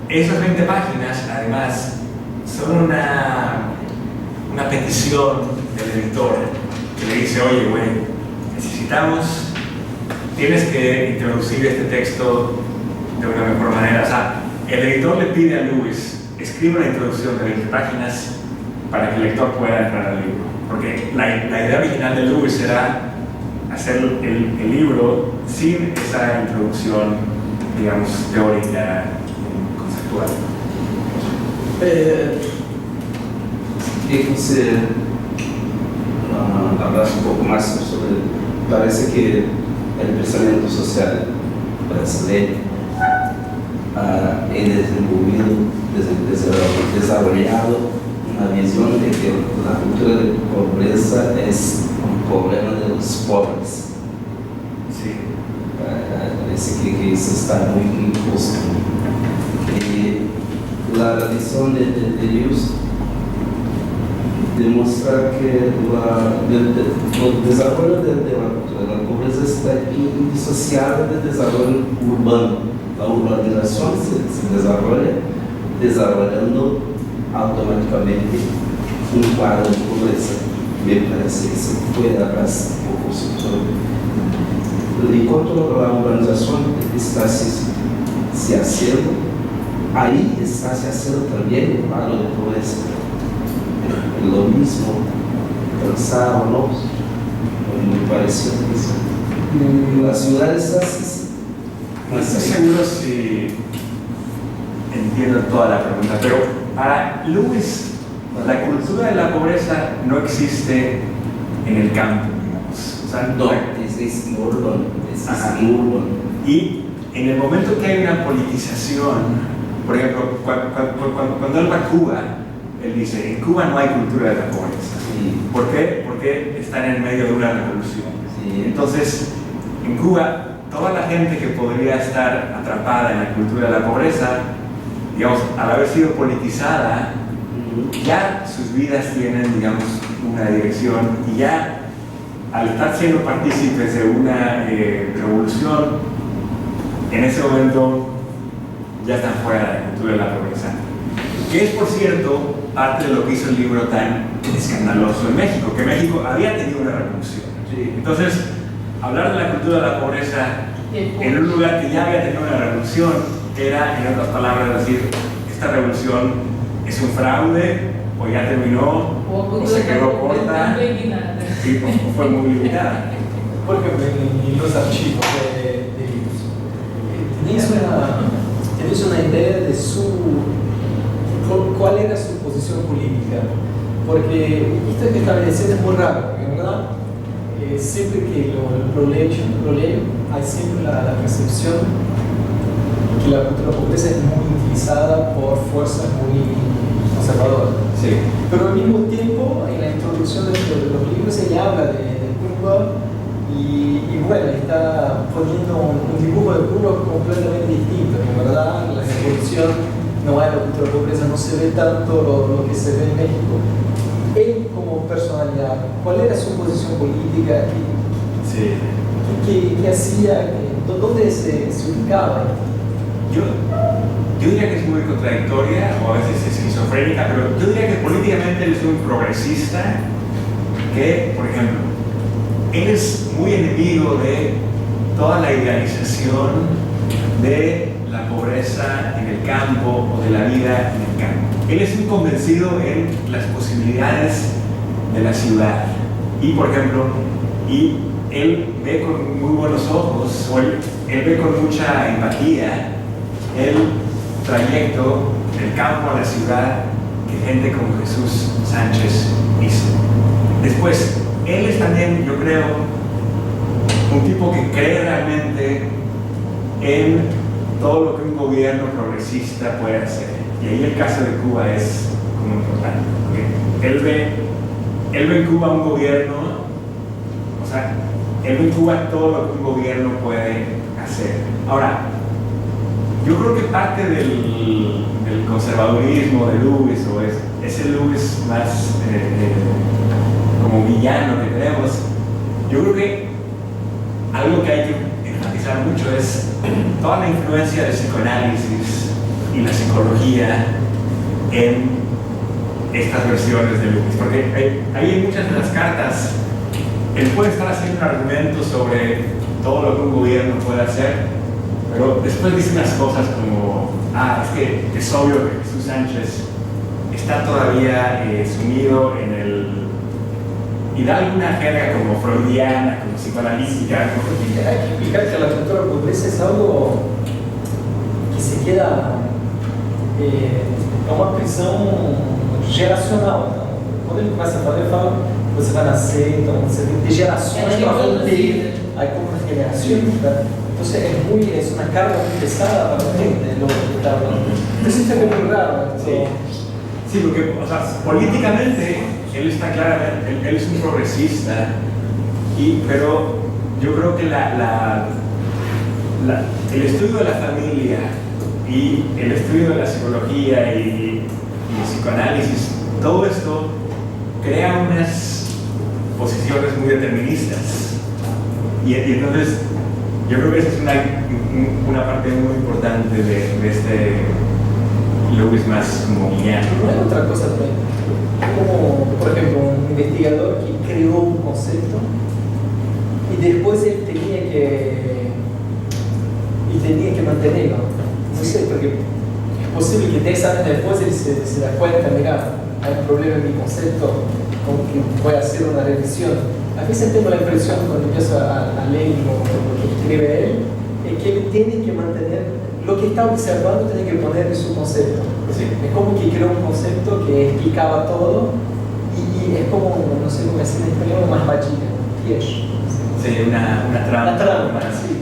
esas 20 páginas, además, son una petición del editor que le dice, oye, güey, tienes que introducir este texto de una mejor manera. O sea, el editor le pide a Lewis, escribe una introducción de 20 páginas para que el lector pueda entrar al libro. Porque la idea original de Lewis era hacer el libro sin esa introducción, digamos, teórica, conceptual. Queria que você hablasse um pouco mais sobre. Parece que o pensamento social brasileiro é desenvolvido, desarrollado uma visão de que a cultura de pobreza é um problema dos pobres. Sim. Parece que isso está muito imposto. E a visão de Deus demonstra que o desenvolvimento da pobreza está indissociado do desenvolvimento urbano. A urbanização se desenvolve desarrollando automaticamente um quadro de pobreza. Me parece que isso foi a base do consultor. Enquanto a urbanização está se acendo, aí está se acendo também o quadro de pobreza. Lo mismo, pensar o no, me pareció eso. La ciudad es así. No estoy seguro si entiendo toda la pregunta, pero para Lewis, la cultura de la pobreza no existe en el campo, digamos. O sea, no, es urbano, es urbano. Y en el momento que hay una politización, por ejemplo, cuando él va a Cuba, él dice, en Cuba no hay cultura de la pobreza. Sí. ¿Por qué? Porque están en medio de una revolución. Sí. Entonces, en Cuba, toda la gente que podría estar atrapada en la cultura de la pobreza, digamos, al haber sido politizada, ya sus vidas tienen, digamos, una dirección y ya al estar siendo partícipes de una revolución, en ese momento ya están fuera de la cultura de la pobreza. Que es, por cierto, parte de lo que hizo el libro tan escandaloso en México, que México había tenido una revolución. Sí. Entonces, hablar de la cultura de la pobreza en un lugar que ya había tenido una revolución era, en otras palabras, decir, esta revolución es un fraude, o ya terminó, o se quedó corta, y fue muy limitada. Por ejemplo, en los archivos de libros, ¿tenéis una idea de cuál era su posición política? Porque esto que estaba diciendo es muy raro, porque en verdad, siempre que lo leo, hay siempre la percepción que la cultura pobreza es muy utilizada por fuerzas muy conservadoras. Sí. Pero al mismo tiempo, en la introducción de los libros, ella habla de Cuba y bueno, está poniendo un dibujo de Cuba completamente distinto. En verdad, la revolución no hay, la cultura pobreza no se ve tanto lo que se ve en México. Él como personalidad, ¿cuál era su posición política? ¿Qué hacía? ¿Dónde se ubicaba? Yo diría que es muy contradictoria o a veces esquizofrénica, pero yo diría que políticamente él es un progresista que, por ejemplo, él es muy enemigo de toda la idealización de la pobreza en el campo o de la vida en el campo. Él es un convencido en las posibilidades de la ciudad y, por ejemplo, él ve con muy buenos ojos, o él ve con mucha empatía el trayecto del campo a la ciudad que gente como Jesús Sánchez hizo. Después, él es también, yo creo, un tipo que cree realmente en todo lo que un gobierno progresista puede hacer. Y ahí el caso de Cuba es como importante, porque él ve en Cuba un gobierno, o sea, él ve en Cuba todo lo que un gobierno puede hacer. Ahora, yo creo que parte del conservadurismo de Lewis, o ese Lewis más como villano que tenemos, yo creo que algo que hay que enfatizar mucho es toda la influencia del psicoanálisis y la psicología en estas versiones de Lewis, porque hay muchas de las cartas él puede estar haciendo un argumento sobre todo lo que un gobierno puede hacer, pero después dice unas cosas como, es que es obvio que Jesús Sánchez está todavía sumido en el... y da alguna jerga como freudiana, como psicoanalítica. Hay que explicar que la cultura pobreza es algo que se queda uma prisão geracional. Então, quando ele começa a falar, ele fala você vai nascer, então você tem que ter gerações que vão ter, aí como generaciones, ¿verdad? Entonces es una carga muy pesada para la gente lo que está hablando. Eso es muy raro. Sí, porque o sea, políticamente él está claramente, él es un progresista, pero yo creo que el estudio de la familia y el estudio de la psicología y el psicoanálisis, todo esto crea unas posiciones muy deterministas. Y entonces yo creo que esa es una parte muy importante de este Lewis más como guiano. No hay otra cosa también, como por ejemplo un investigador que creó un concepto y después él tenía que mantenerlo. No sé, porque es posible que 10 años después él se da cuenta, mira, hay un problema en mi concepto, como que voy a hacer una revisión. A veces tengo la impresión cuando empiezo a leer lo que escribe él, es que él tiene que mantener lo que está observando, tiene que poner en su concepto. Sí. Es como que creó un concepto que explicaba todo y es como, no sé cómo decir en español, una armadilha, Sí, una trampa. Una trampa, sí.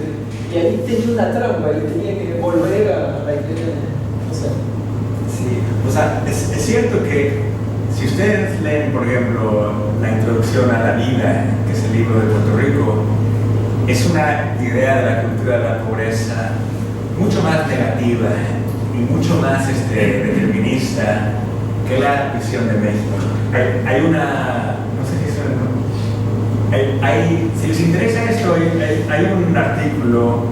Y ahí tenía una trampa, él tenía que volver a la idea, no sé. Sí, o sea, es cierto que si ustedes leen, por ejemplo, la introducción a la vida, que es el libro de Puerto Rico, es una idea de la cultura de la pobreza mucho más negativa y mucho más determinista que la visión de México. Hay una, no sé si si les interesa esto, hay un artículo,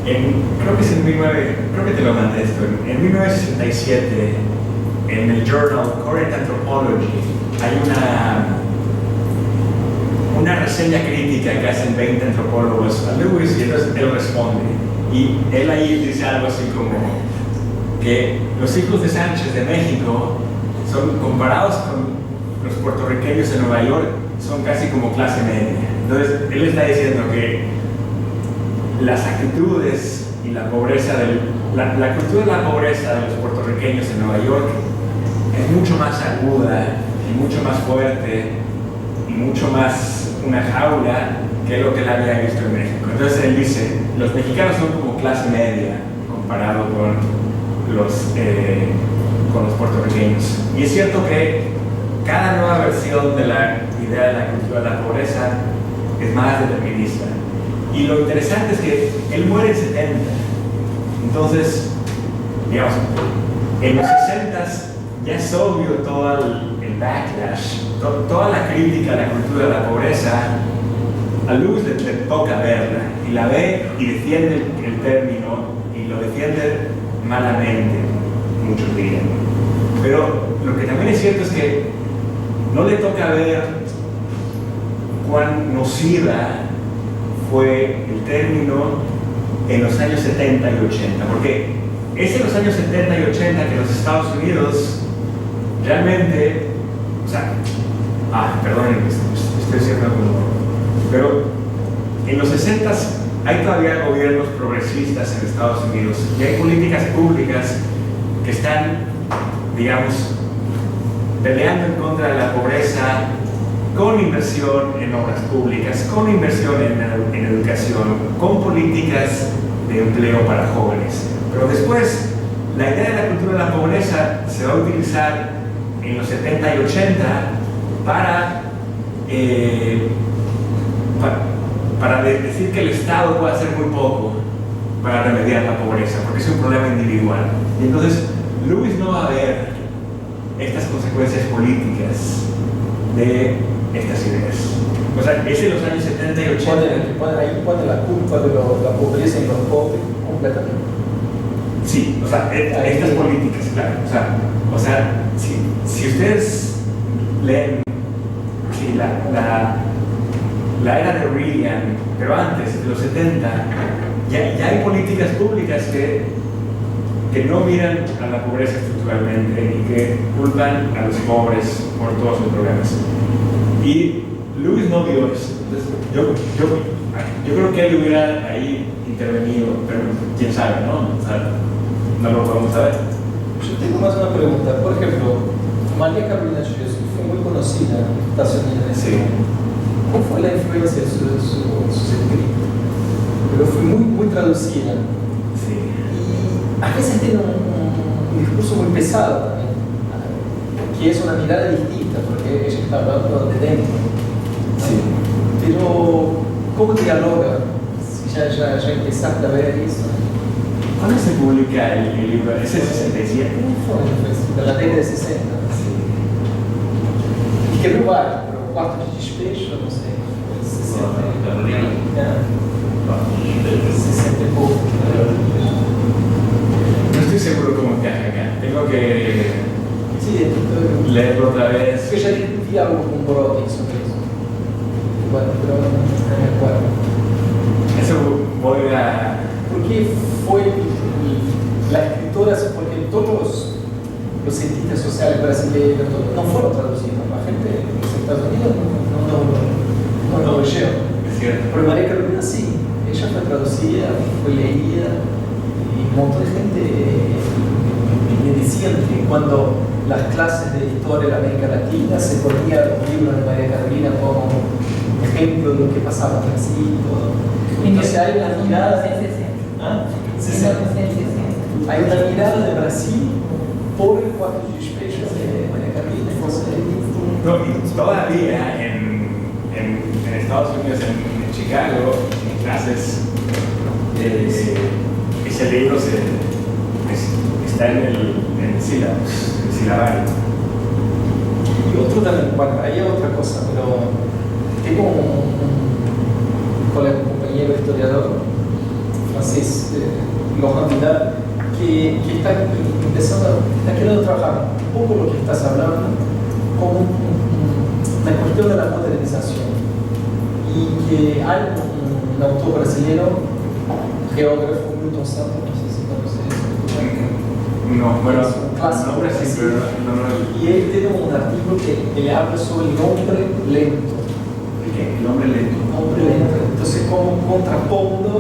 creo que es creo que te lo mandé esto, en 1967, en el journal Current Anthropology, hay una reseña crítica que hacen 20 antropólogos a Lewis y entonces él responde. Y él ahí dice algo así como que los hijos de Sánchez de México son comparados con los puertorriqueños en Nueva York, son casi como clase media. Entonces él está diciendo que las actitudes y la pobreza la cultura de la pobreza de los puertorriqueños en Nueva York es mucho más aguda y mucho más fuerte y mucho más una jaula que lo que él había visto en México. Entonces él dice, los mexicanos son como clase media comparado con los puertorriqueños. Y es cierto que cada nueva versión de la idea de la cultura de la pobreza es más determinista. Y lo interesante es que él muere en 70. Entonces, digamos, en los 60s ya es obvio todo el backlash, toda la crítica a la cultura de la pobreza. A Lewis le toca verla, y la ve y defiende el término, y lo defiende malamente, muchos dirían. Pero lo que también es cierto es que no le toca ver cuán nociva fue el término en los años 70 y 80, porque es en los años 70 y 80 que los Estados Unidos realmente, o sea, perdón, estoy diciendo algo. Pero en los 60s hay todavía gobiernos progresistas en Estados Unidos y hay políticas públicas que están, digamos, peleando en contra de la pobreza con inversión en obras públicas, con inversión en educación, con políticas de empleo para jóvenes. Pero después, la idea de la cultura de la pobreza se va a utilizar en los 70 y 80 para decir que el Estado puede hacer muy poco para remediar la pobreza, porque es un problema individual. Y entonces, Lewis no va a ver estas consecuencias políticas de estas ideas. O sea, es en los años 70 y 80. Ahí pone la culpa de la pobreza en los pobres completamente. Sí, o sea, estas políticas, claro. O sea si ustedes leen la era de Reagan, pero antes, de los 70, ya hay políticas públicas que no miran a la pobreza estructuralmente y que culpan a los pobres por todos sus problemas. Y Lewis no vio eso. Entonces, yo creo que él hubiera ahí intervenido, pero quién sabe, ¿no? O sea, no lo podemos saber. Yo tengo más una pregunta. Por ejemplo, María Carolina Jesús fue muy conocida en Estados Unidos. Sí. ¿Cómo fue la influencia de sus escritos? Pero fue muy traducida. Sí. Y a veces tiene un discurso muy pesado también, que es una mirada distinta, porque ella está hablando de dentro. Sí. Pero, ¿cómo dialoga? Si ya empezaste a ver eso. ¿Cuándo se publica el libro? ¿Es el 67? De la década de 60. Sí. E quebrou vários, pero Quarto de Despecho, não sei, 60. Carolina. 60 e pouco. No estoy seguro cómo encaja acá. Tengo que Sí, leerlo otra vez. eu já vi algo com Brodin sobre isso. Bueno, pero no me acuerdo. Eso voy a... Porque foi la escritora, porque todos los cientistas sociales brasileños no fueron traducidos. La gente en los Estados Unidos no lo leyó. Es cierto. Pero María Carolina sí, ella fue traducida, fue leída, y un montón de gente me decían que cuando las clases de historia de América Latina se ponían los libros de María Carolina como ejemplo de lo que pasaba en Brasil y todo. Entonces hay una mirada... ¿Ah? 60. Hay una mirada de Brasil por el Quarto de Despecho de María Carolina. No, y todavía en Estados Unidos, en Chicago, en clases, ese libro está en el silabario. Y otro también, bueno, hay otra cosa, pero tengo un colega, un compañero historiador francés, Laurent Vidal, que está queriendo trabajar un poco lo que estás hablando como una cuestión de la modernización. Y que hay un autor brasileño, geógrafo, Milton Santos, no sé si conoces. No, bueno, Es un clásico nombre sí, brasileño. pero no. Y él tiene un artículo que le habla sobre el hombre lento. El hombre lento. Hombre lento. Entonces, como contrapondo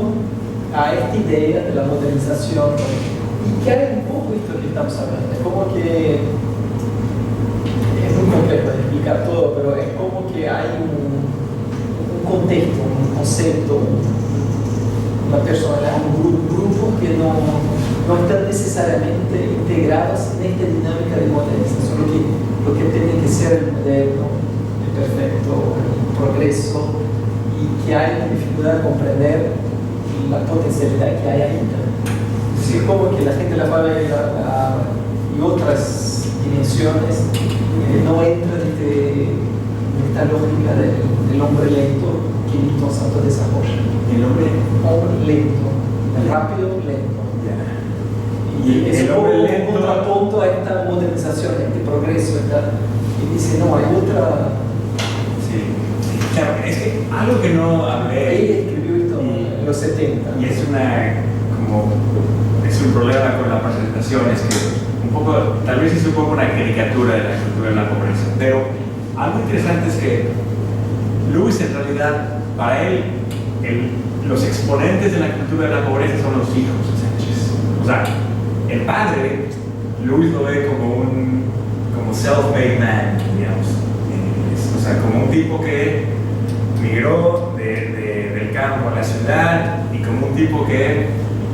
a esta idea de la modernización, y que hay un poco esto que estamos hablando. Es como que es muy complejo de explicar todo, pero es como que hay un contexto, un concepto, una personalidad, un grupo que no están necesariamente integrados en esta dinámica de modernización, lo que tiene que ser el moderno, el perfecto, el progreso, y que hay dificultad de comprender la potencialidad que hay ahí. Sí. Es como que la gente la va a ver y otras dimensiones no entran en esta lógica del hombre lento que Milton Santos desarrolla. El hombre lento, el rápido lento. Y es el un hombre poco lento, un contrapunto a esta modernización, a este progreso. Y dice, no, hay otra... sí. Claro, es que algo que no hablé. Ella escribió esto en los 70. Y es un problema con la presentación, es que un poco, tal vez es un poco una caricatura de la cultura de la pobreza, pero algo interesante es que Lewis en realidad, para él, los exponentes de la cultura de la pobreza son los hijos de Sánchez. O sea, el padre, Lewis lo ve como self-made man, digamos. O sea, como un tipo que migró del campo a la ciudad y como un tipo que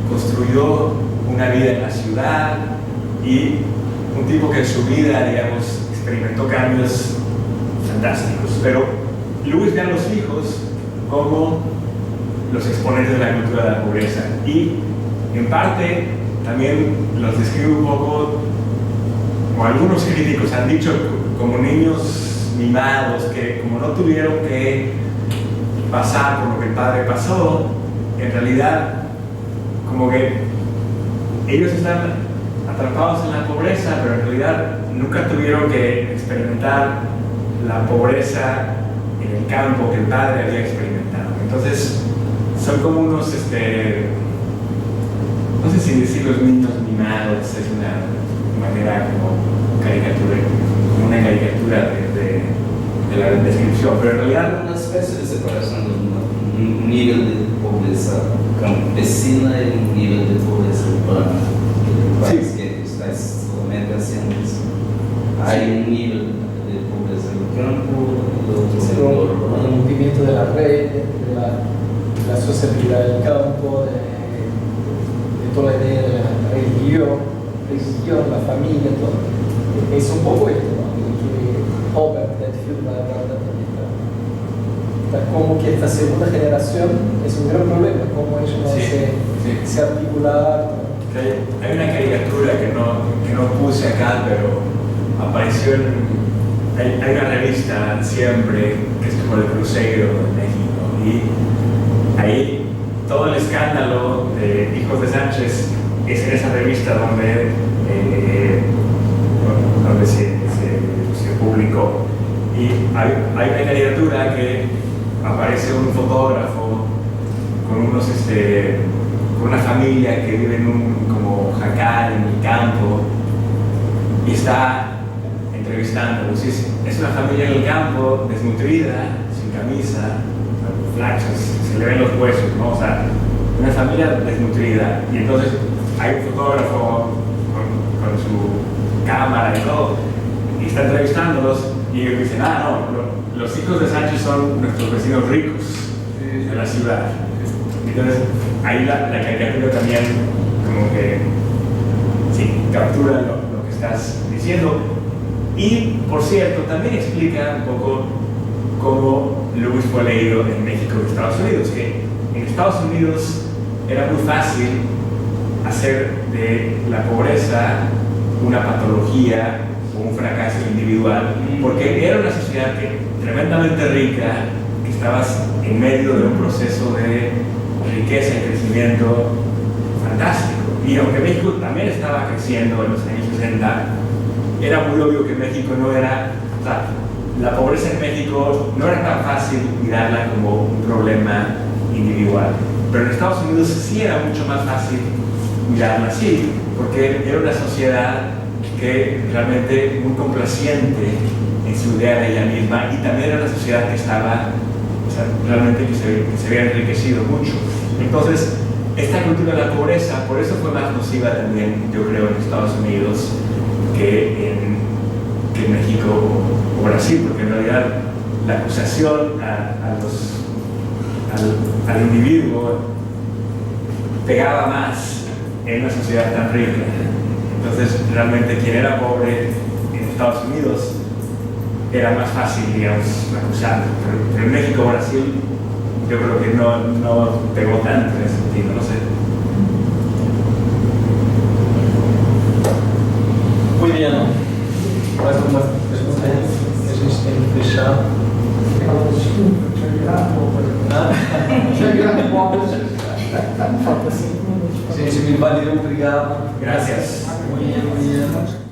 construyó una vida en la ciudad y un tipo que en su vida, digamos, experimentó cambios fantásticos. Pero Lewis ve a los hijos como los exponentes de la cultura de la pobreza y en parte también los describe un poco, o algunos críticos han dicho, como niños mimados que como no tuvieron que pasar por lo que el padre pasó, en realidad como que ellos están atrapados en la pobreza, pero en realidad nunca tuvieron que experimentar la pobreza en en el campo que el padre había experimentado. Entonces, son como unos, no sé si decir los niños mimados es una manera como una caricatura de la descripción, pero en realidad una especie de separación, un nivel de pobreza campesina y un nivel de pobreza urbana. Sí. Que está solamente haciendo eso. Hay un nivel de pobreza en el campo, el movimiento de la red, de la sociabilidad del campo, de toda la idea de la religión, la familia, todo. Es un poco esto, ¿no? Que Robert Redfield va a hablar también. Como que esta segunda generación es un gran problema, como ellos no se articular. Hay una caricatura que no puse acá, pero apareció hay una revista siempre que es como el Cruzeiro de México, y ahí todo el escándalo de Hijos de Sánchez es en esa revista donde se publicó. Y hay una caricatura que aparece un fotógrafo con con una familia que vive en un como jacal en el campo y está entrevistándolos. Es una familia en el campo, desnutrida, sin camisa, flachos, se le ven los huesos, ¿no? O sea, una familia desnutrida. Y entonces hay un fotógrafo con su cámara y todo, y está entrevistándolos, y ellos dicen, no, los hijos de Sánchez son nuestros vecinos ricos de la ciudad. Entonces, ahí la caricatura también como que captura lo que estás diciendo. Y, por cierto, también explica un poco cómo Lewis fue leído en México y Estados Unidos, que en Estados Unidos era muy fácil hacer de la pobreza una patología o un fracaso individual, porque era una sociedad tremendamente rica, que estabas en medio de un proceso de riqueza y crecimiento fantástico. Y aunque México también estaba creciendo en los años 60, era muy obvio que México no era, o sea, la pobreza en México no era tan fácil mirarla como un problema individual. Pero en Estados Unidos sí era mucho más fácil mirarla así, porque era una sociedad que realmente muy complaciente en su idea de ella misma, y también era una sociedad que estaba, o sea, realmente que se había enriquecido mucho. Entonces, esta cultura de la pobreza, por eso fue más nociva también, yo creo, en Estados Unidos que en México o Brasil, porque en realidad la acusación al individuo pegaba más en una sociedad tan rica. Entonces, realmente quien era pobre en Estados Unidos era más fácil, digamos, acusarlo. Pero en México o Brasil, yo creo que no pegó tanto en ese sentido, no sé. Muy bien, mais algumas questões que a gente tem que fechar. Já virado pouco. Falta 5 minutos. Gente, me valeu, obrigado. Gracias. Muito, muito.